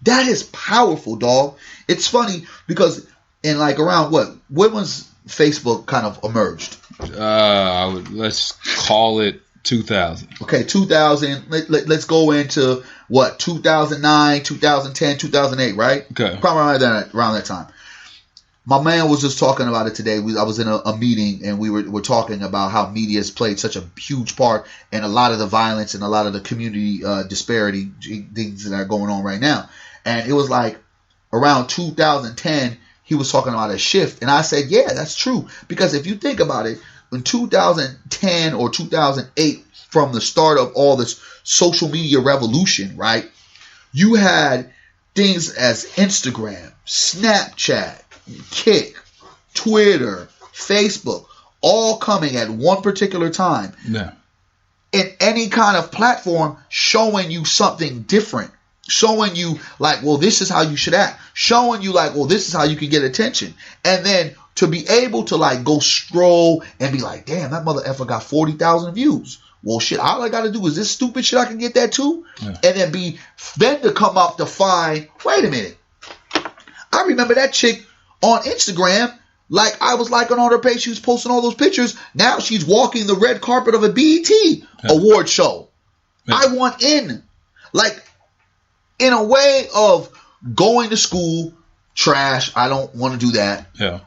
That is powerful, dog. It's funny because in like around when was Facebook kind of emerged? Let's call it 2000. Okay, 2000. Let's go into 2009, 2010, 2008, right? Okay. Probably around that time. My man was just talking about it today. I was in a meeting and we were talking about how media has played such a huge part in a lot of the violence and a lot of the community disparity things that are going on right now. And it was like around 2010, he was talking about a shift. And I said, yeah, that's true. Because if you think about it, in 2010 or 2008, from the start of all this social media revolution, right, you had things as Instagram, Snapchat, Kick, Twitter, Facebook, all coming at one particular time. Yeah. In any kind of platform, showing you something different. Showing you like, well, this is how you should act. Showing you like, well, this is how you can get attention. And then to be able to like go scroll and be like, damn, that mother effer got 40,000 views. Well, shit, all I got to do is this stupid shit. I can get that too. Yeah. And then to come up to find, wait a minute. I remember that chick on Instagram, like I was liking on her page. She was posting all those pictures. Now she's walking the red carpet of a BET award show. Yeah. I want in. Like, in a way of going to school, trash. I don't want to do that. Yeah.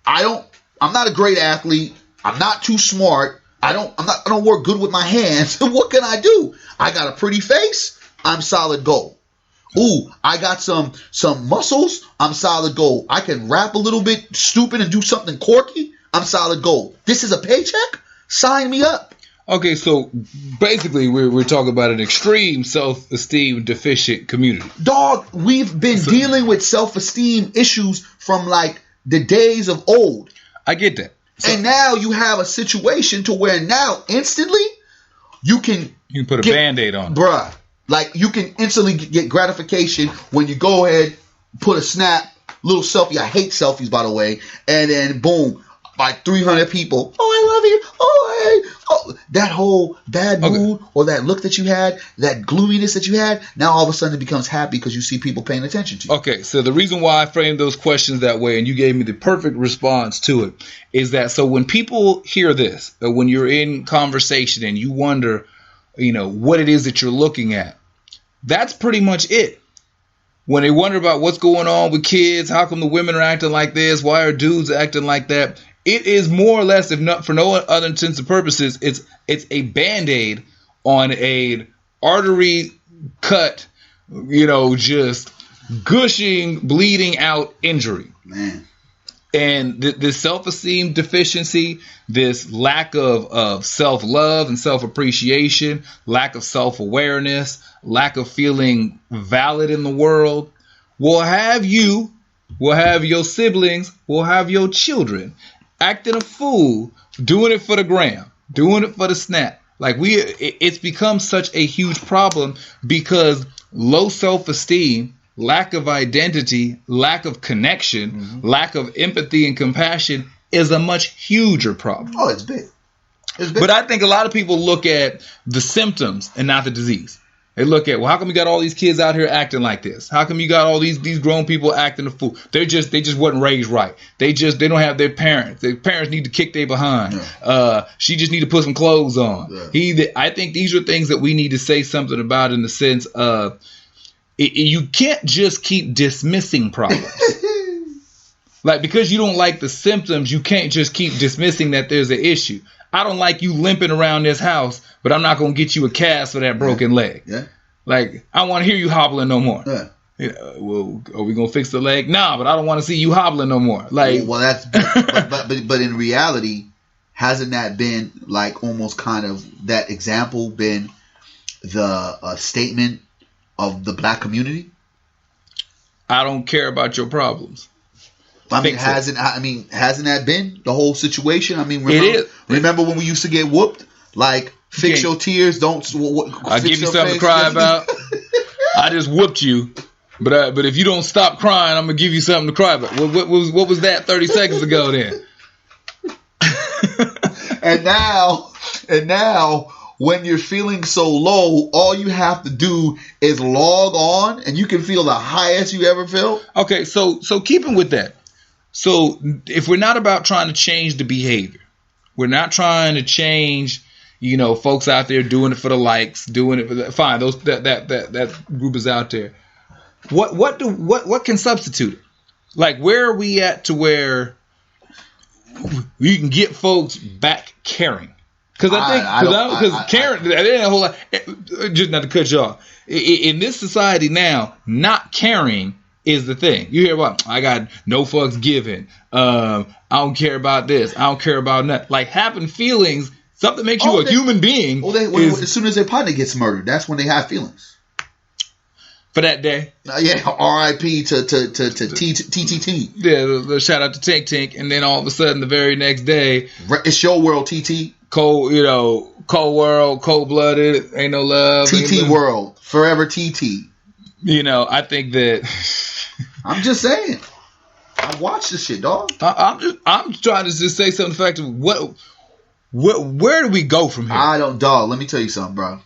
I'm not a great athlete. I'm not too smart. I don't work good with my hands. What can I do? I got a pretty face. I'm solid gold. Ooh, I got some muscles. I'm solid gold. I can rap a little bit stupid and do something quirky. I'm solid gold. This is a paycheck? Sign me up. Okay, so basically we're talking about an extreme self-esteem deficient community. Dog, we've been dealing with self-esteem issues from like the days of old. I get that. And now you have a situation to where now instantly you can put a Band-Aid on it. Bruh. Like, you can instantly get gratification when you go ahead, put a snap, little selfie. I hate selfies, by the way. And then, boom, like 300 people. Oh, I love you. Oh, that whole bad mood or that look that you had, that gloominess that you had, now all of a sudden it becomes happy because you see people paying attention to you. Okay, so the reason why I framed those questions that way, and you gave me the perfect response to it, is that so when people hear this, or when you're in conversation and you wonder, what it is that you're looking at, that's pretty much it. When they wonder about what's going on with kids, how come the women are acting like this, why are dudes acting like that, it is more or less, if not for no other intents and purposes, it's a Band-Aid on a artery cut, just gushing, bleeding out injury. Man. And this self-esteem deficiency, this lack of self-love and self-appreciation, lack of self-awareness, lack of feeling valid in the world will have you, will have your siblings, will have your children acting a fool, doing it for the gram, doing it for the snap. Like it's become such a huge problem because low self-esteem, lack of identity, lack of connection, lack of empathy and compassion is a much huger problem. Oh, it's big. It's big. But I think a lot of people look at the symptoms and not the disease. They look at, well, how come you got all these kids out here acting like this? How come you got all these grown people acting a fool? They just wasn't raised right. They don't have their parents. Their parents need to kick their behind. Yeah. She just need to put some clothes on. Yeah. I think these are things that we need to say something about in the sense of you can't just keep dismissing problems. Like, because you don't like the symptoms, you can't just keep dismissing that there's an issue. I don't like you limping around this house, but I'm not going to get you a cast for that broken leg. Yeah. Like, I want to hear you hobbling no more. Yeah. Well, are we going to fix the leg? Nah, but I don't want to see you hobbling no more. Like, well, that's but in reality, hasn't that been like almost kind of that example been the statement of the black community? I don't care about your problems. Hasn't that been the whole situation? I mean, remember when we used to get whooped? Like, fix your tears, don't. I'll give you something to cry about. I just whooped you, but if you don't stop crying, I'm gonna give you something to cry about. What was that 30 seconds ago then? and now, when you're feeling so low, all you have to do is log on, and you can feel the highest you ever felt. Okay, so keeping with that. So if we're not about trying to change the behavior, we're not trying to change, folks out there doing it for the likes, doing it for the, fine. That group is out there. What can substitute it? Like, where are we at to where we can get folks back caring? Because caring, there ain't a whole lot. Just not to cut you off. In this society now, not caring is the thing. You hear about, I got no fucks given. I don't care about this. I don't care about that. Like, having feelings, something makes you a human being. As soon as their partner gets murdered, that's when they have feelings. For that day. R.I.P. to TTT. Yeah, the shout out to Tink Tink. And then all of a sudden, the very next day. It's your world, TT. Cold world, cold blooded, ain't no love. TT world, forever TT. I think that. I'm just saying. I watch this shit, dog. I'm trying to just say something effective. Where do we go from here? I don't, dog. Let me tell you something, bro.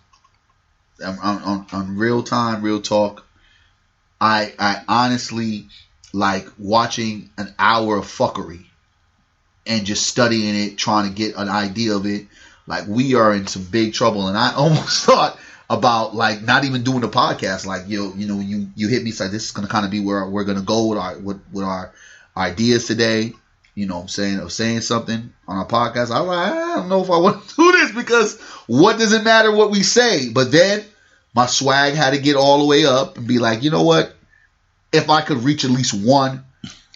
On real time, real talk. I honestly like watching an hour of fuckery and just studying it, trying to get an idea of it. Like, we are in some big trouble, and I almost thought about like not even doing the podcast. Like, you hit me, it's like, this is gonna kind of be where we're gonna go with our ideas today. You know what I'm saying? Of saying something on our podcast. I don't know if I want to do this, because what does it matter what we say? But then my swag had to get all the way up and be like, you know what? If I could reach at least one,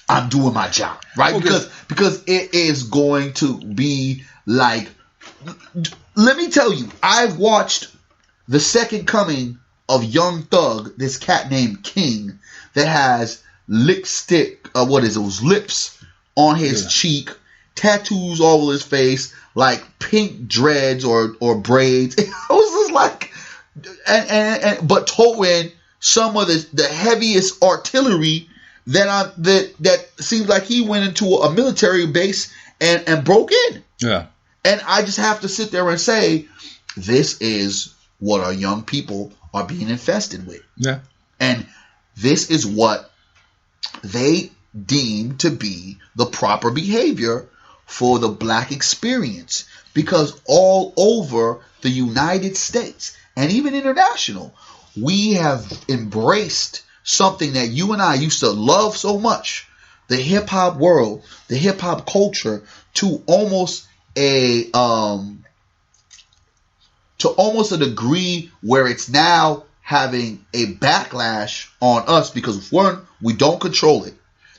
I'm doing my job, right? Okay. Because it is going to be like, let me tell you, I've watched The Second Coming of Young Thug, this cat named King, that has lipstick, lips on his cheek, tattoos all over his face, like pink dreads or braids. It was just like, but towing some of the heaviest artillery that seems like he went into a military base and broke in. Yeah. And I just have to sit there and say, this is what our young people are being infested with. Yeah. And this is what they deem to be the proper behavior for the black experience. Because all over the United States and even international, we have embraced something that you and I used to love so much, the hip hop world, the hip hop culture, to almost a degree where it's now having a backlash on us, because one, we don't control it.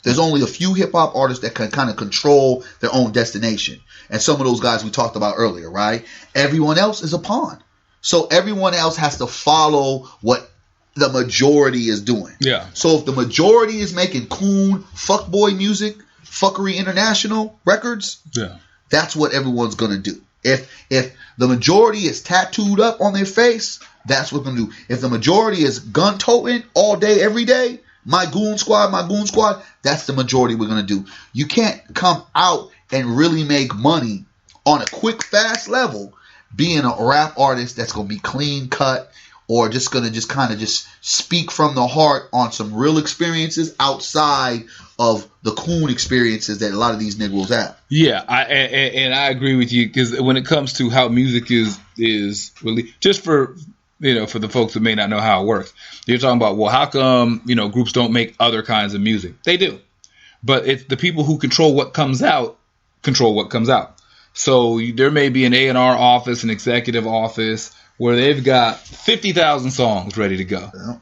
There's only a few hip hop artists that can kind of control their own destination. And some of those guys we talked about earlier, right? Everyone else is a pawn. So everyone else has to follow what the majority is doing. Yeah. So if the majority is making coon, fuckboy music, Fuckery International records, that's what everyone's going to do. If the majority is tattooed up on their face, that's what they're going to do. If the majority is gun-toting all day, every day, my goon squad, that's the majority we're going to do. You can't come out and really make money on a quick, fast level being a rap artist that's going to be clean cut or just going to just kind of just speak from the heart on some real experiences outside of the coon experiences that a lot of these Negroes have. Yeah, I agree with you, because when it comes to how music is really, just for for the folks that may not know how it works, you're talking about, well, how come groups don't make other kinds of music? They do, but it's the people who control what comes out. So there may be an A&R office, an executive office, where they've got 50,000 songs ready to go. Yeah.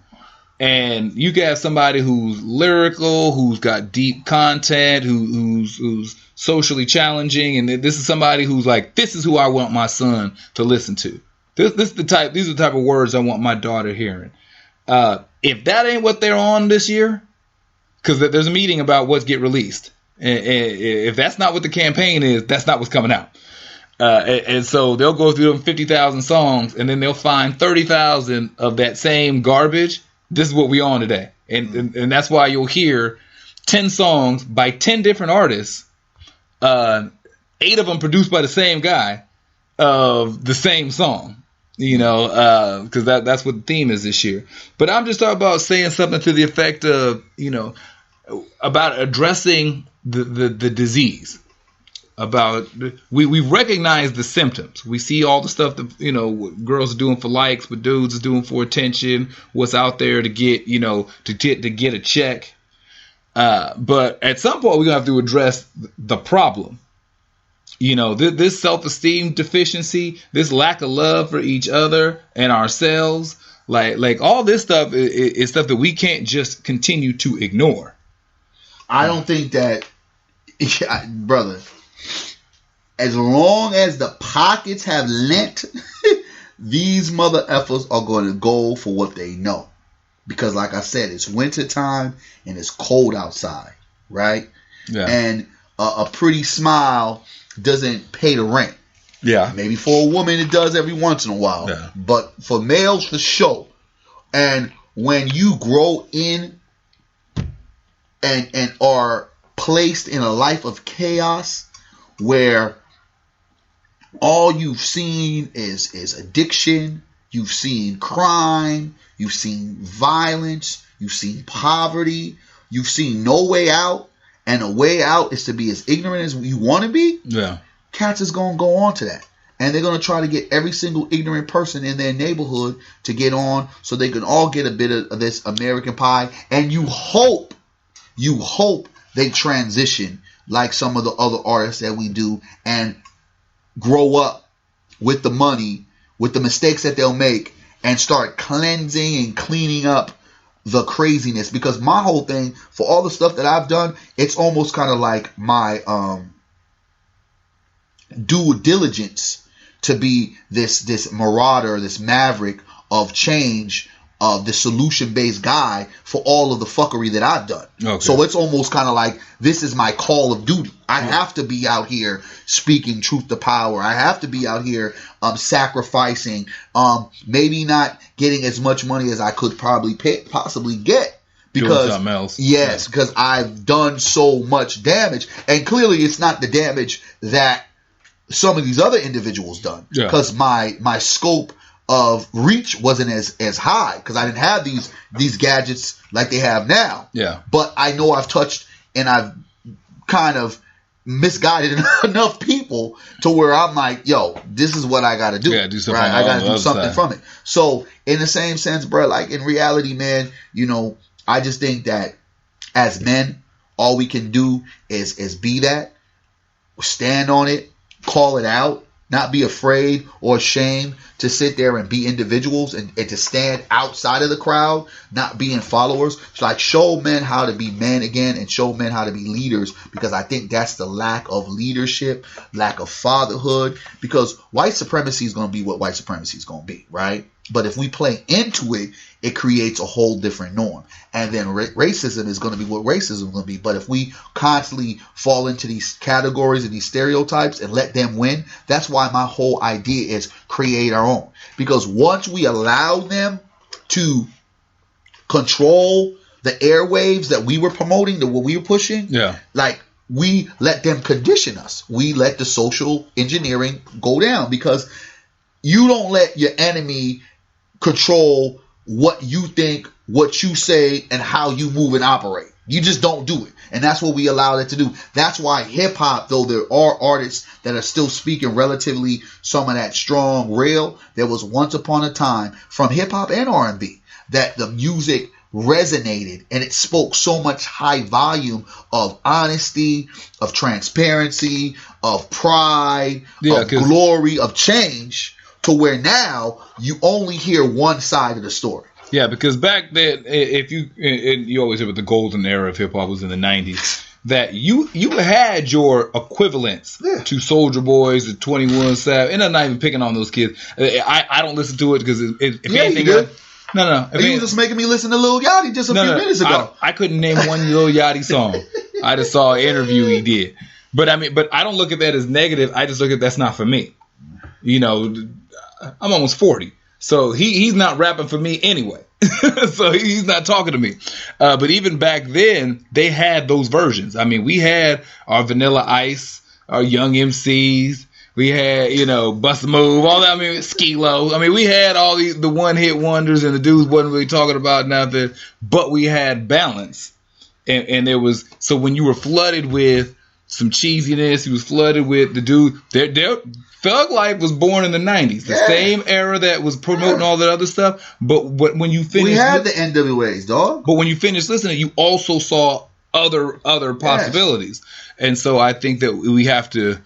And you can have somebody who's lyrical, who's got deep content, who's socially challenging, and this is somebody who's like, this is who I want my son to listen to. These are the type of words I want my daughter hearing. If that ain't what they're on this year, because there's a meeting about what's get released, and if that's not what the campaign is, that's not what's coming out. And so they'll go through them 50,000 songs, and then they'll find 30,000 of that same garbage. This is what we on today. And that's why you'll hear 10 songs by 10 different artists, 8 of them produced by the same guy, of the same song, because that's what the theme is this year. But I'm just talking about saying something to the effect of, about addressing the disease. About we recognize the symptoms. We see all the stuff that girls are doing for likes, but dudes are doing for attention. What's out there to get to get a check. But at some point we're gonna have to address the problem. This self-esteem deficiency, this lack of love for each other and ourselves, like all this stuff is stuff that we can't just continue to ignore. I don't think that, brother. As long as the pockets have lent, these mother effers are going to go for what they know. Because like I said, it's winter time and it's cold outside, right? Yeah. And a pretty smile doesn't pay the rent. Yeah. Maybe for a woman it does every once in a while. Yeah. But for males, for sure. And when you grow in and are placed in a life of chaos where all you've seen is addiction, you've seen crime, you've seen violence, you've seen poverty, you've seen no way out, and a way out is to be as ignorant as you want to be. Yeah. Cats is going to go on to that. And they're going to try to get every single ignorant person in their neighborhood to get on so they can all get a bit of this American pie. And you hope they transition like some of the other artists that we do and grow up with the money, with the mistakes that they'll make, and start cleansing and cleaning up the craziness. Because my whole thing, for all the stuff that I've done, it's almost kind of like my due diligence to be this marauder, this maverick of change, of the solution-based guy for all of the fuckery that I've done. Okay. So it's almost kind of like, this is my call of duty. I have to be out here speaking truth to power. I have to be out here sacrificing, maybe not getting as much money as I could possibly get. Because, yes, because I've done so much damage. And clearly it's not the damage that some of these other individuals done. Because my scope of reach wasn't as high, because I didn't have these gadgets like they have now. Yeah. But I know I've touched and I've kind of misguided enough people to where I'm like, yo, this is what I got to do. Yeah, do something. Right? I got to do something from it. So in the same sense, bro, like in reality, man, I just think that as men, all we can do is be that, stand on it, call it out, not be afraid or ashamed to sit there and be individuals and to stand outside of the crowd, not being followers. It's like show men how to be men again and show men how to be leaders, because I think that's the lack of leadership, lack of fatherhood, because white supremacy is going to be what white supremacy is going to be, right? But if we play into it, it creates a whole different norm. And then racism is going to be what racism is going to be. But if we constantly fall into these categories and these stereotypes and let them win, that's why my whole idea is create our own. Because once we allow them to control the airwaves that we were promoting, what we were pushing, like we let them condition us. We let the social engineering go down, because you don't let your enemy control what you think, what you say, and how you move and operate. You just don't do it. And that's what we allow it to do. That's why hip hop, though there are artists that are still speaking relatively some of that strong rail, there was once upon a time from hip hop and R&B that the music resonated, and it spoke so much high volume of honesty, of transparency, of pride, of glory, of change, to where now you only hear one side of the story. Yeah, because back then, if you always hear about the golden era of hip hop was in the 90s, that you had your equivalents to Soulja Boys, the 21 Savage, and I'm not even picking on those kids. I don't listen to it because if anything, you did. No. You was just making me listen to Lil Yachty just a few minutes ago. I couldn't name one Lil Yachty song. I just saw an interview he did. But I don't look at that as negative. I just look at that's not for me. You know, I'm almost 40, so he's not rapping for me anyway. So he's not talking to me. But even back then, they had those versions. I mean, we had our Vanilla Ice, our Young MCs. We had, Bust a Move, all that. I mean, Skee-Lo. I mean, we had all the one-hit wonders, and the dudes wasn't really talking about nothing. But we had balance, and there was. So when you were flooded with some cheesiness, you was flooded with the dude. Their Thug Life was born in the 90s, the same era that was promoting all that other stuff. But when you finished, we had the NWAs, dog. But when you finished listening, you also saw other possibilities, and so I think that we have to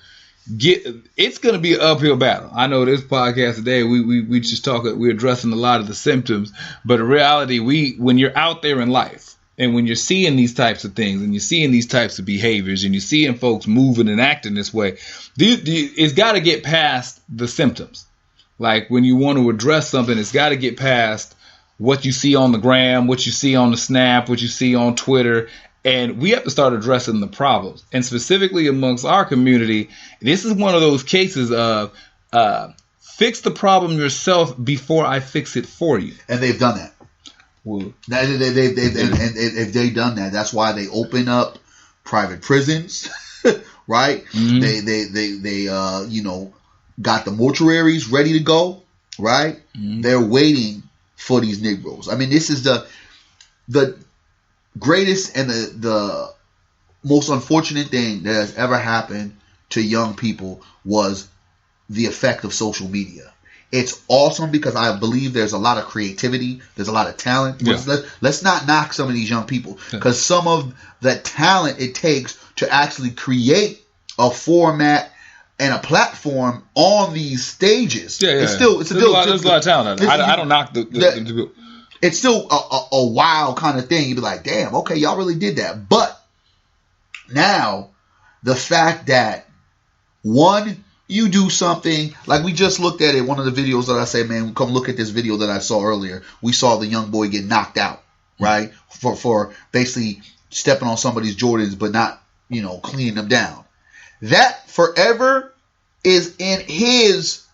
get. It's going to be an uphill battle. I know this podcast today, we just we're addressing a lot of the symptoms, but in reality, when you're out there in life. And when you're seeing these types of things and you're seeing these types of behaviors and you're seeing folks moving and acting this way, it's got to get past the symptoms. Like when you want to address something, it's got to get past what you see on the gram, what you see on the Snap, what you see on Twitter. And we have to start addressing the problems. And specifically amongst our community, this is one of those cases of fix the problem yourself before I fix it for you. And they've done that. Well, if they've done that, that's why they open up private prisons, right? Mm-hmm. They got the mortuaries ready to go, right? Mm-hmm. They're waiting for these Negroes. I mean, this is the greatest and the most unfortunate thing that has ever happened to young people was the effect of social media. It's awesome because I believe there's a lot of creativity. There's a lot of talent. Yeah. Let's not knock some of these young people, because some of the talent it takes to actually create a format and a platform on these stages. There's a lot of talent. I don't knock the it's still a wild kind of thing. You'd be like, damn, okay, y'all really did that. But now the fact that you do something like we just looked at it. One of the videos that I say, man, come look at this video that I saw earlier. We saw the young boy get knocked out, right? For basically stepping on somebody's Jordans, but not, cleaning them down. That forever is in his,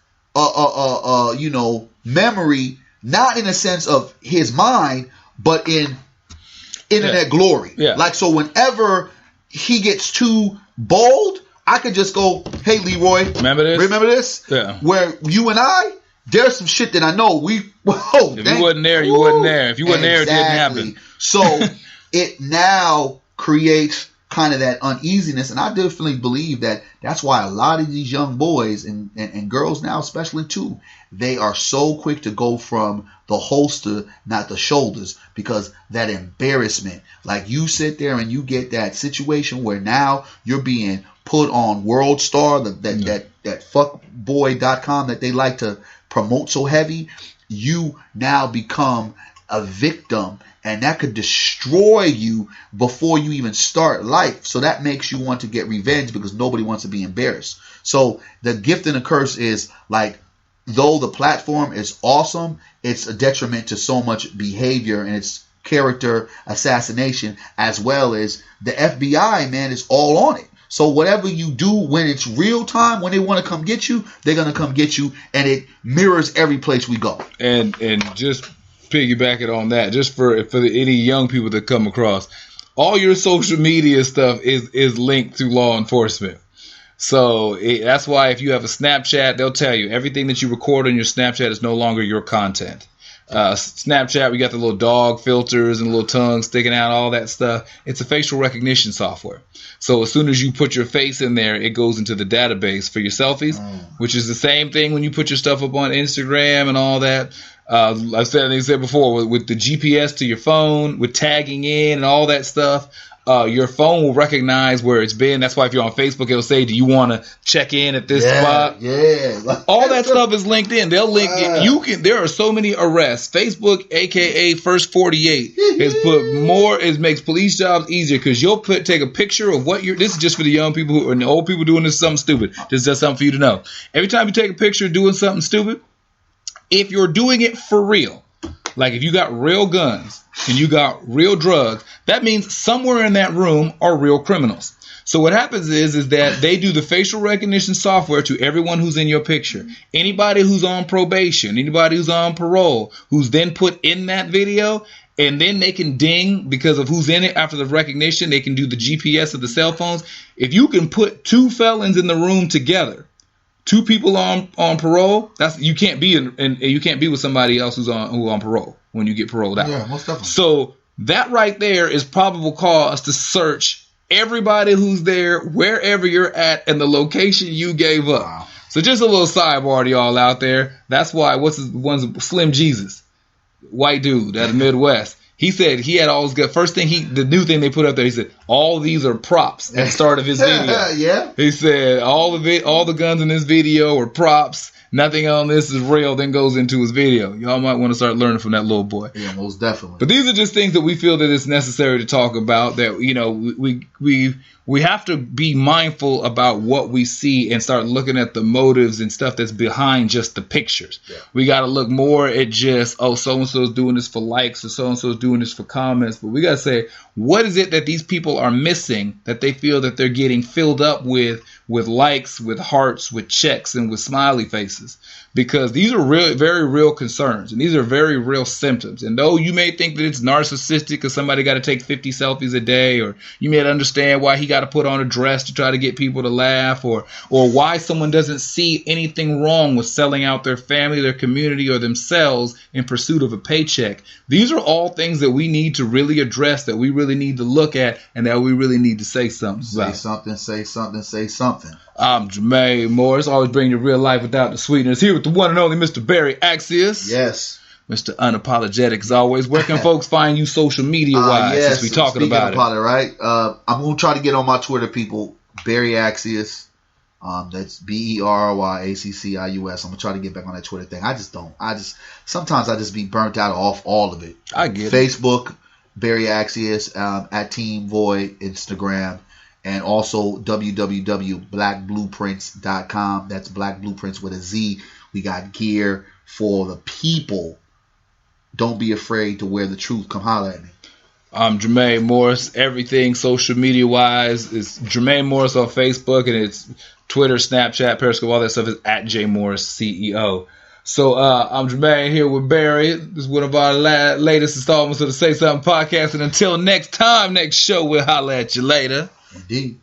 memory, not in a sense of his mind, but in internet glory. Yeah. Like, so whenever he gets too bold, I could just go, hey, Leroy. Remember this? Yeah. Where you and I, there's some shit that I know. If you wasn't there, you wasn't there. If you wasn't there, it didn't happen. So it now creates kind of that uneasiness. And I definitely believe that that's why a lot of these young boys and girls now, especially too, they are so quick to go from the holster, not the shoulders, because that embarrassment, like you sit there and you get that situation where now you're being put on World Star, that that fuckboy.com that they like to promote so heavy, you now become a victim, and that could destroy you before you even start life. So that makes you want to get revenge because nobody wants to be embarrassed. So the gift and the curse is like, though the platform is awesome, it's a detriment to so much behavior, and it's character assassination, as well as the FBI, man, is all on it. So whatever you do when it's real time, when they want to come get you, they're going to come get you, and it mirrors every place we go. And just piggyback it on that, just for any young people that come across, all your social media stuff is linked to law enforcement. So that's why if you have a Snapchat, they'll tell you everything that you record on your Snapchat is no longer your content. Snapchat, we got the little dog filters and little tongue sticking out, all that stuff. It's a facial recognition software. So as soon as you put your face in there, it goes into the database for your selfies, which is the same thing when you put your stuff up on Instagram and all that. I've said before, with the GPS to your phone, with tagging in and all that stuff, your phone will recognize where it's been. That's why if you're on Facebook, it'll say, do you want to check in at this spot? Yeah. All that stuff is linked in. They'll link it. There are so many arrests. Facebook, aka First 48, it makes police jobs easier because you'll take a picture of what this is just for the young people and the old people doing this something stupid. This is just something for you to know. Every time you take a picture of doing something stupid, if you're doing it for real, like if you got real guns and you got real drugs, that means somewhere in that room are real criminals. So what happens is that they do the facial recognition software to everyone who's in your picture. Anybody who's on probation, anybody who's on parole, who's then put in that video, and then they can ding because of who's in it after the recognition. They can do the GPS of the cell phones. If you can put two felons in the room together, two people on parole, you can't be you can't be with somebody else who's on parole when you get paroled out. Yeah, most definitely. So that right there is probable cause to search everybody who's there, wherever you're at, and the location you gave up. Wow. So just a little sidebar to y'all out there. That's why one's Slim Jesus, white dude out of the Midwest. He said he had all his first thing the new thing they put up there. He said all these are props at the start of his video. Yeah. He said all the guns in this video are props. Nothing on this is real. Then goes into his video. Y'all might want to start learning from that little boy. Yeah, most definitely. But these are just things that we feel that it's necessary to talk about. That we have to be mindful about what we see and start looking at the motives and stuff that's behind just the pictures. Yeah. We got to look more at just, so-and-so is doing this for likes or so-and-so is doing this for comments. But we got to say, what is it that these people are missing that they feel that they're getting filled up with likes, with hearts, with checks, and with smiley faces? Because these are very real concerns, and these are very real symptoms. And though you may think that it's narcissistic because somebody got to take 50 selfies a day, or you may understand why he got to put on a dress to try to get people to laugh, or why someone doesn't see anything wrong with selling out their family, their community, or themselves in pursuit of a paycheck. These are all things that we need to really address, that we really need to look at, and that we really need to say something about. Say something. I'm Jermaine Morris, always bringing you real life without the sweeteners, here with the one and only Mr. Berry Accius. Yes. Mr. Unapologetic, as always. Where can folks find you social media-wise, since we're talking about it? Right? I'm going to try to get on my Twitter, people. Berry Accius. That's BerryAccius. I'm going to try to get back on that Twitter thing. Sometimes I just be burnt out off all of it. I get Facebook, Berry Accius, at Team Void, Instagram. And also www.blackblueprints.com. That's Black Blueprints with a Z. We got gear for the people. Don't be afraid to wear the truth. Come holler at me. I'm Jermaine Morris. Everything social media wise is Jermaine Morris on Facebook, and it's Twitter, Snapchat, Periscope, all that stuff is at JMorrisCEO. So I'm Jermaine here with Barry. This is one of our latest installments of the Say Something podcast. And until next time, next show, we'll holler at you later. Indeed.